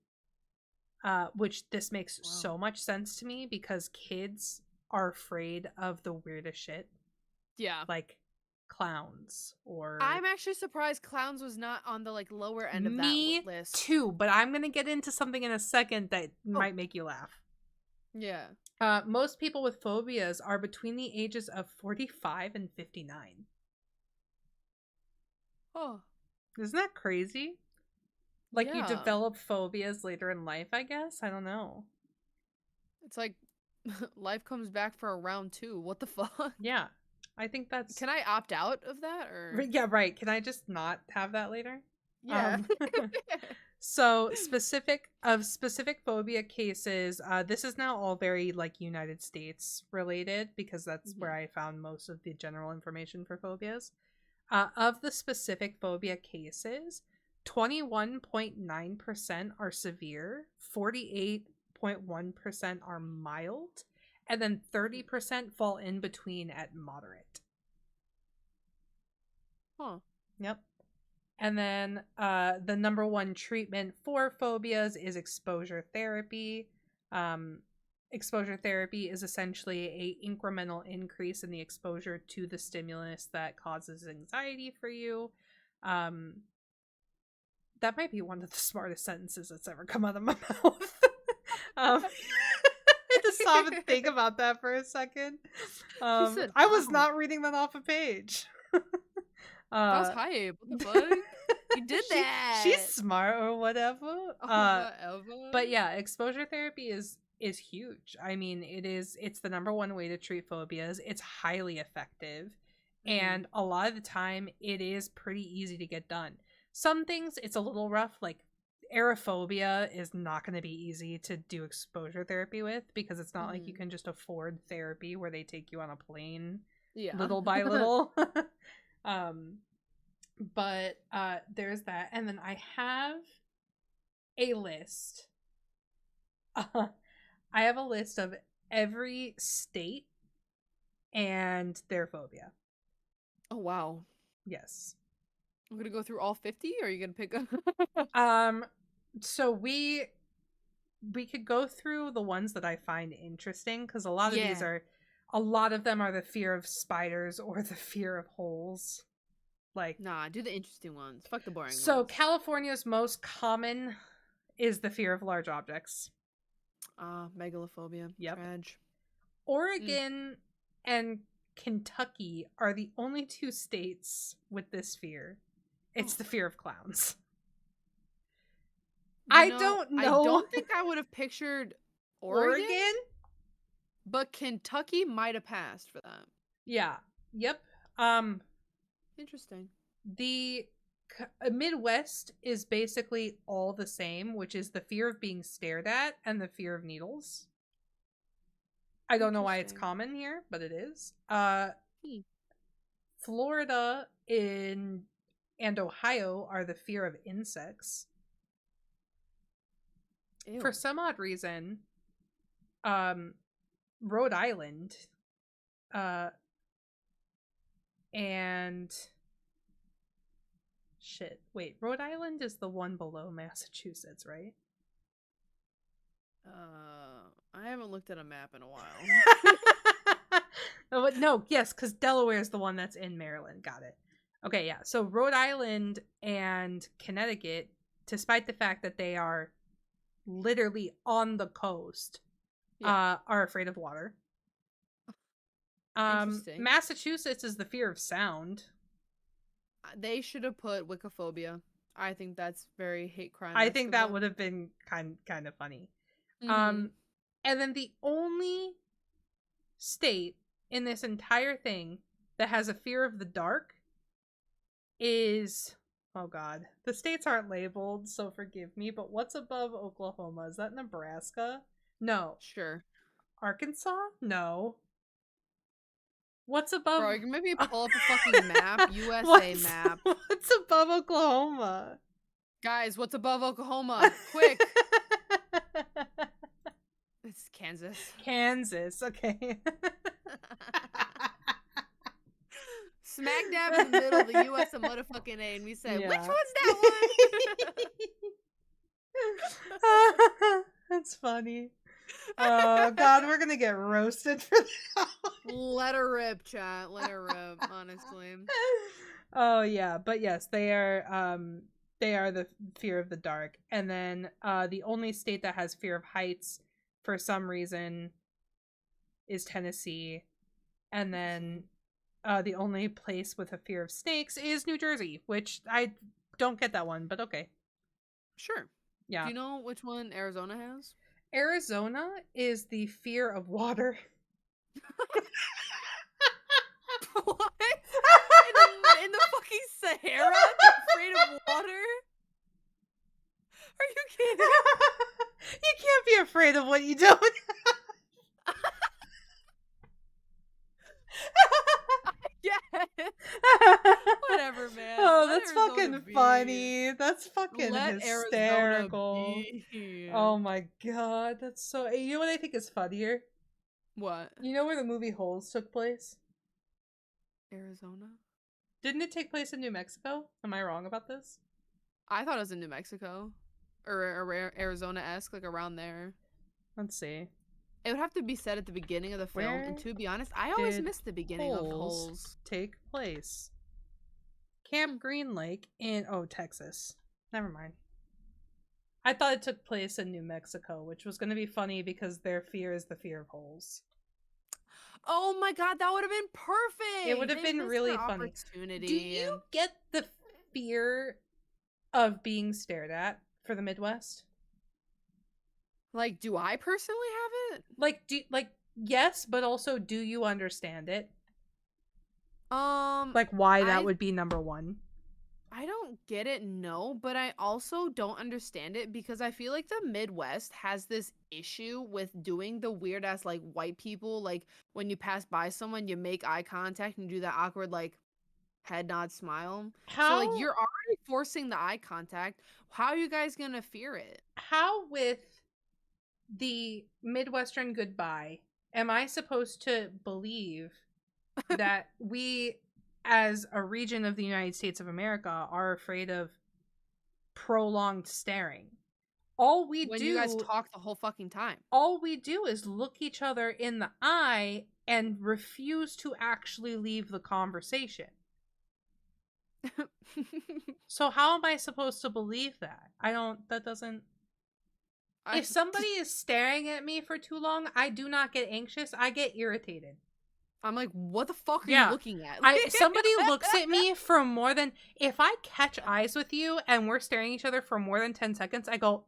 which this makes so much sense to me because kids are afraid of the weirdest shit. Yeah. Like clowns or... I'm actually surprised clowns was not on the like lower end of that list. Me too, but I'm going to get into something in a second that might make you laugh. Yeah. Most people with phobias are between the ages of 45 and 59. Oh. Isn't that crazy? Like you develop phobias later in life, I guess? I don't know. It's like life comes back for a round 2. What the fuck? Yeah. I think that's... Can I opt out of that? Or yeah, right. Can I just not have that later? Yeah. So specific phobia cases, this is now all very like United States related because that's where I found most of the general information for phobias. Of the specific phobia cases, 21.9% are severe, 48.1% are mild, and then 30% fall in between at moderate. Huh. Yep. And then the number 1 treatment for phobias is exposure therapy. Exposure therapy is essentially a incremental increase in the exposure to the stimulus that causes anxiety for you. That might be one of the smartest sentences that's ever come out of my mouth. I had to stop and think about that for a second. I was not reading that off a page. That was hype. What the fuck? You did that. She's smart or whatever. But yeah, exposure therapy is huge. I mean, it's the number 1 way to treat phobias. It's highly effective. And a lot of the time it is pretty easy to get done. Some things it's a little rough, like aerophobia is not going to be easy to do exposure therapy with because it's not like you can just afford therapy where they take you on a plane little by little. But there's that. And then I have a list I have a list of every state and their phobia. Oh, wow. Yes. I'm going to go through all 50, or are you going to pick So we could go through the ones that I find interesting, because a lot of them are the fear of spiders or the fear of holes. Like, Nah, do the interesting ones. Fuck the boring so ones. California's most common is the fear of large objects. Megalophobia. Yep. Trage. Oregon and Kentucky are the only two states with this fear. It's the fear of clowns. I don't know. I don't think I would have pictured Oregon, but Kentucky might have passed for that. Yeah. Yep. Interesting. The Midwest is basically all the same, which is the fear of being stared at and the fear of needles. I don't know why it's common here, but it is. Florida and Ohio are the fear of insects. Ew. For some odd reason, Rhode Island, and shit. Wait, Rhode Island is the one below Massachusetts, right? I haven't looked at a map in a while. No, yes, because Delaware is the one that's in Maryland. Got it. Okay, yeah. So Rhode Island and Connecticut, despite the fact that they are literally on the coast, are afraid of water. Massachusetts is the fear of sound. They should have put wiccophobia. I think that's very hate crime. I think that would have been kind of funny. Mm-hmm. And then the only state in this entire thing that has a fear of the dark is, oh god, the states aren't labeled, so forgive me, but what's above Oklahoma? Is that Nebraska? No. Sure. Arkansas? No. What's above? Bro, you can maybe pull up a fucking map. USA map. What's above Oklahoma? Guys, what's above Oklahoma? Quick. It's Kansas. Kansas, okay. Smack dab in the middle of the US and motherfucking A, and we say, which one's that one? That's funny. Oh god, we're gonna get roasted for that. Let her rip, chat. Let her rip, honestly. Oh yeah, but yes, they are the fear of the dark. And then the only state that has fear of heights for some reason is Tennessee. And then the only place with a fear of snakes is New Jersey, which I don't get that one, but okay. Sure. Yeah. Do you know which one Arizona has? Arizona is the fear of water. What? In the fucking Sahara? They're afraid of water? Are you kidding? You can't be afraid of what you don't. Yes. Whatever, man. Oh, that's fucking funny. That's fucking hysterical. Oh my god, that's so. You know what I think is funnier? What? You know where the movie Holes took place? Arizona? Didn't it take place in New Mexico? Am I wrong about this? I thought it was in New Mexico. Or Arizona-esque, like around there. Let's see. It would have to be said at the beginning of the film, and to be honest, I always miss the beginning of Holes. Take place. Camp Green Lake in Texas. Never mind. I thought it took place in New Mexico, which was going to be funny because their fear is the fear of holes. Oh my god, that would have been perfect. It would have been really funny. Do you get the fear of being stared at for the Midwest? Like, do I personally have it? Yes, but also do you understand it? Like why that would be number one. I don't get it, no, but I also don't understand it because I feel like the Midwest has this issue with doing the weird ass like white people, like when you pass by someone, you make eye contact and do that awkward like head nod smile. So like you're already forcing the eye contact. How are you guys gonna fear it? How with the Midwestern goodbye, am I supposed to believe that we, as a region of the United States of America, are afraid of prolonged staring? All we When you guys do, talk the whole fucking time. all we do is look each other in the eye and refuse to actually leave the conversation. So how am I supposed to believe that? That doesn't... If somebody is staring at me for too long, I do not get anxious. I get irritated. I'm like, what the fuck are you looking at? Somebody looks at me for more than... If I catch eyes with you and we're staring at each other for more than 10 seconds, I go,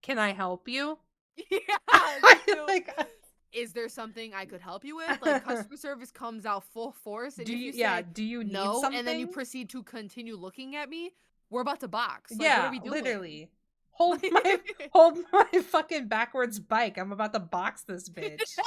can I help you? Yeah. Is there something I could help you with? Like, customer service comes out full force. And do if you say, do you need no, something? and then you proceed to continue looking at me, we're about to box. Like, yeah, what are we doing? Literally. Hold my fucking backwards bike. I'm about to box this bitch.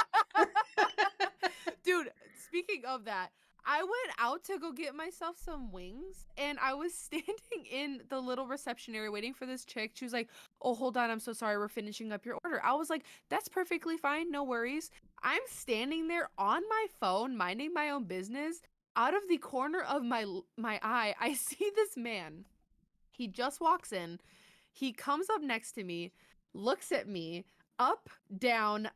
Dude, speaking of that, I went out to go get myself some wings, and I was standing in the little reception area waiting for this chick. She was like, oh, hold on, I'm so sorry, we're finishing up your order. I was like, that's perfectly fine, no worries. I'm standing there on my phone, minding my own business. Out of the corner of my eye, I see this man. He just walks in. He comes up next to me, looks at me, up, down,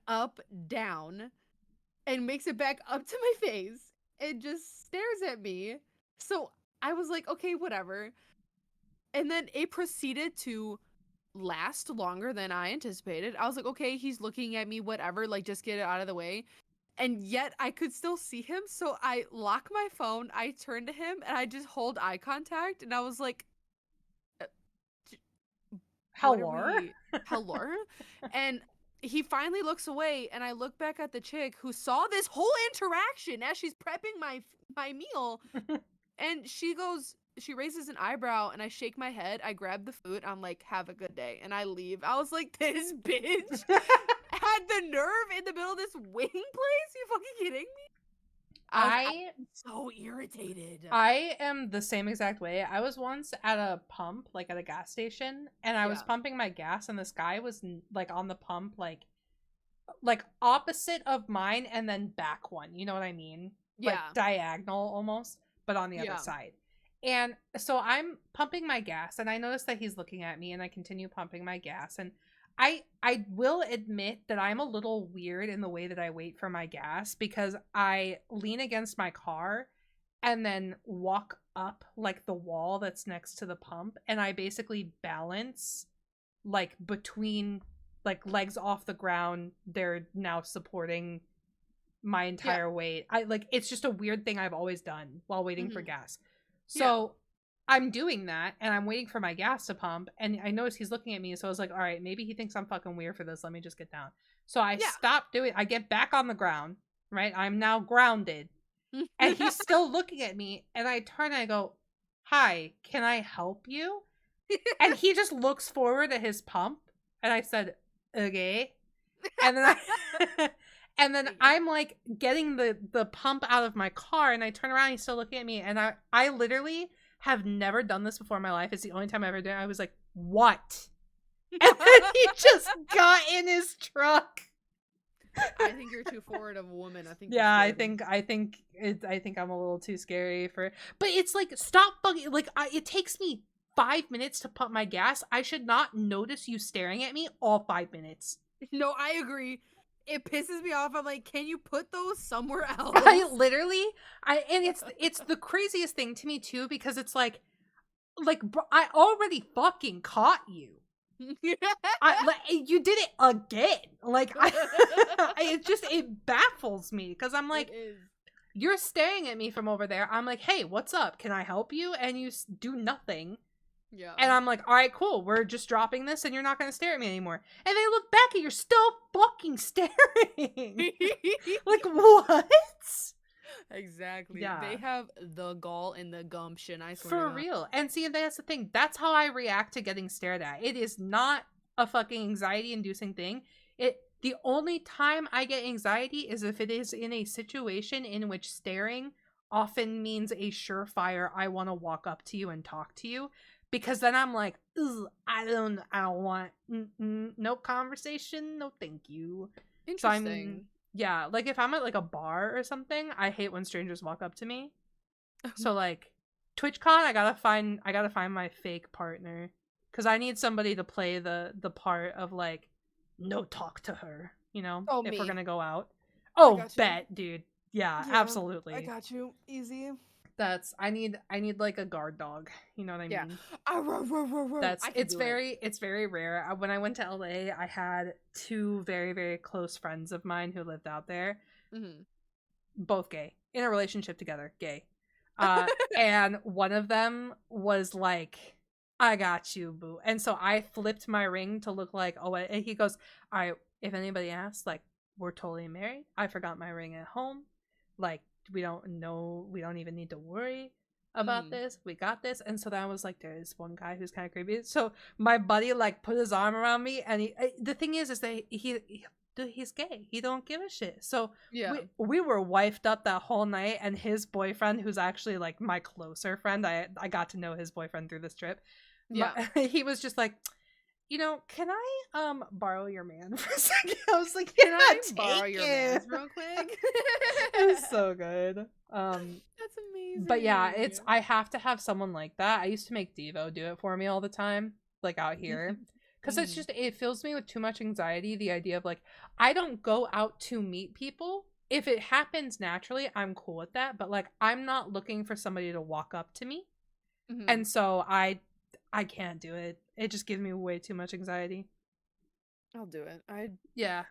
and makes it back up to my face and just stares at me. So I was like, okay, whatever. And then it proceeded to last longer than I anticipated. I was like, okay, he's looking at me, whatever, like, just get it out of the way. And yet I could still see him. So I lock my phone, I turn to him, and I just hold eye contact. And I was like, hello? And he finally looks away, and I look back at the chick who saw this whole interaction as she's prepping my meal. And she raises an eyebrow, and I shake my head. I grab the food. I'm like, have a good day. And I leave. I was like, this bitch had the nerve in the middle of this wing place? You fucking kidding me? I'm so irritated. I am the same exact way. I was once at a pump, like at a gas station, and I was pumping my gas, and this guy was like on the pump, like opposite of mine, and then back one. You know what I mean? Yeah. Like diagonal almost, but on the other side. And so I'm pumping my gas, and I notice that he's looking at me, and I continue pumping my gas, and I will admit that I'm a little weird in the way that I wait for my gas, because I lean against my car and then walk up like the wall that's next to the pump, and I basically balance like between like legs off the ground. They're now supporting my entire weight. It's just a weird thing I've always done while waiting for gas. So I'm doing that, and I'm waiting for my gas to pump, and I notice he's looking at me, so I was like, all right, maybe he thinks I'm fucking weird for this. Let me just get down. So I stop doing... I get back on the ground, right? I'm now grounded, and he's still looking at me, and I turn and I go, hi, can I help you? And he just looks forward at his pump, and I said, okay. And then and then I'm like getting the pump out of my car, and I turn around, and he's still looking at me, and I literally have never done this before in my life. It's the only time I ever did it. I was like, what? And then he just got in his truck. I think you're too forward of a woman. I think I think I'm a little too scary for it. But it's like, stop bugging. Like, it takes me 5 minutes to pump my gas. I should not notice you staring at me all 5 minutes. No, I agree. It pisses me off. I'm like, can you put those somewhere else? And it's the craziest thing to me too, because it's like bro, I already fucking caught you. You did it again. Like, it baffles me, because I'm like, you're staring at me from over there. I'm like, hey, what's up? Can I help you? And you do nothing. Yeah. And I'm like, all right, cool. We're just dropping this, and you're not going to stare at me anymore. And they look back, and you're still fucking staring. Like, what? Exactly. Yeah. They have the gall and the gumption, I swear. For real. And see, that's the thing. That's how I react to getting stared at. It is not a fucking anxiety-inducing thing. The only time I get anxiety is if it is in a situation in which staring often means a surefire, I want to walk up to you and talk to you. because then I'm like, I don't want no conversation, no thank you. So Interesting. yeah, like if I'm at like a bar or something, I hate when strangers walk up to me. So like TwitchCon, I gotta find my fake partner, because I need somebody to play the part of like, no talk to her, Oh, if we're me. gonna go out. I Oh, got you. bet, dude. Yeah, Yeah, I absolutely. got you. Easy. That's I need like a guard dog. You know what I Yeah. mean? I can do it. It's very rare. When I went to LA, I had two very, very close friends of mine who lived out there, Mm-hmm. both gay, in a relationship together, gay. And one of them was like, I got you, boo. And so I flipped my ring to look like, oh, and he goes, all right, if anybody asks, like, we're totally married. I forgot my ring at home. Like, we don't even need to worry about Mm-hmm. this. We got this. And so then I was like, there is one guy who's kind of creepy. So my buddy like put his arm around me, and the thing is that dude, he's gay. He don't give a shit. So Yeah. we were wifed up that whole night, and his boyfriend, who's actually like my closer friend, I got to know his boyfriend through this trip. Yeah. He was just like, can I borrow your man for a second? I was like, Can yeah, I take borrow your it. man's real quick? It was so good. That's amazing. But yeah, I have to have someone like that. I used to make Devo do it for me all the time, like out here. Because it's just, it fills me with too much anxiety, the idea of like, I don't go out to meet people. If it happens naturally, I'm cool with that. But like, I'm not looking for somebody to walk up to me. Mm-hmm. And so I can't do it. It just gives me way too much anxiety. I'll do it. I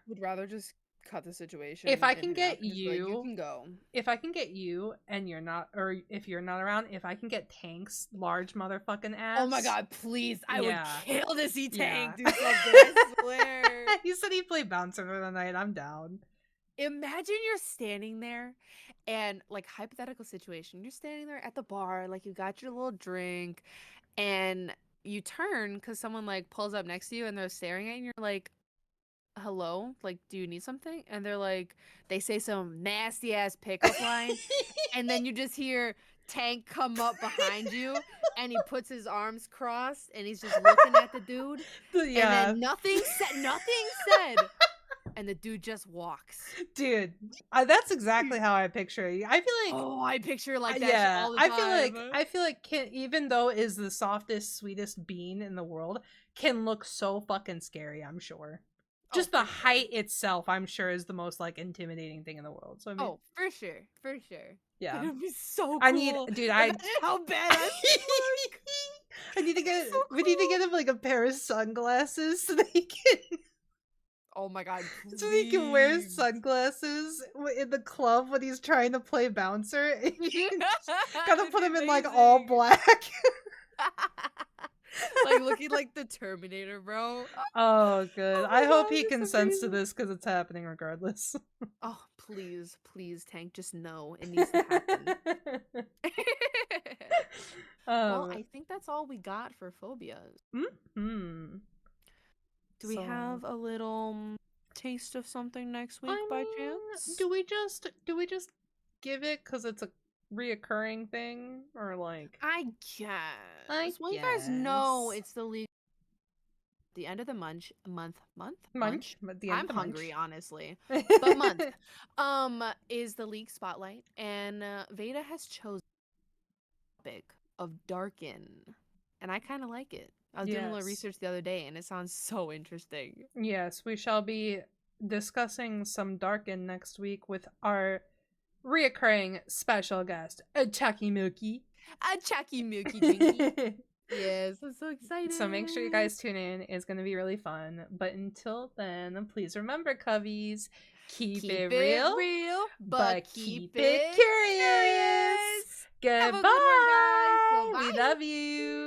would rather just cut the situation. If I can get you, you can go. If I can get you and you're not, or if you're not around, if I can get Tank's large motherfucking ass. Oh my god, please. I would kill to see Tank do something, I swear. He said he'd play bouncer for the night. I'm down. Imagine you're standing there and like hypothetical situation. You're standing there at the bar, like you got your little drink, and you turn because someone like pulls up next to you and they're staring at you and you're like, hello, like, do you need something? And they're like, they say some nasty ass pickup line, and then you just hear Tank come up behind you and he puts his arms crossed and he's just looking at the dude. Yeah. And then nothing said. And the dude just walks. Dude, that's exactly how I picture it. I feel like, oh, I picture like that shit all the time. I feel like even though is the softest, sweetest being in the world, can look so fucking scary, I'm sure. Just the height itself, I'm sure, is the most like intimidating thing in the world. So I mean, for sure. Yeah, it would be so cool. Imagine how badass. I need to get we need to get him like a pair of sunglasses so that he can oh my god, please. So he can wear sunglasses in the club when he's trying to play bouncer. Gotta put him in like all black. Like looking like the Terminator, bro. Oh, good. Oh I hope God, he consents to this because it's happening regardless. Oh, please, Tank, just know it needs to happen. Well, I think that's all we got for phobias. Mm-hmm. Do we have a little taste of something next week by chance? Do we just give it because it's a reoccurring thing, or like? I guess. Well, you guys know it's the end of the month. I'm hungry, honestly. But month is the League Spotlight, and Veda has chosen the topic of Darken, and I kind of like it. I was doing a little research the other day, and it sounds so interesting. Yes, we shall be discussing some Darken next week with our reoccurring special guest, a Chucky Milky. Yes, I'm so excited. So make sure you guys tune in. It's going to be really fun. But until then, please remember, Coveys, keep it real, but keep it curious. Goodbye. Have a good one, guys. Bye-bye. We love you.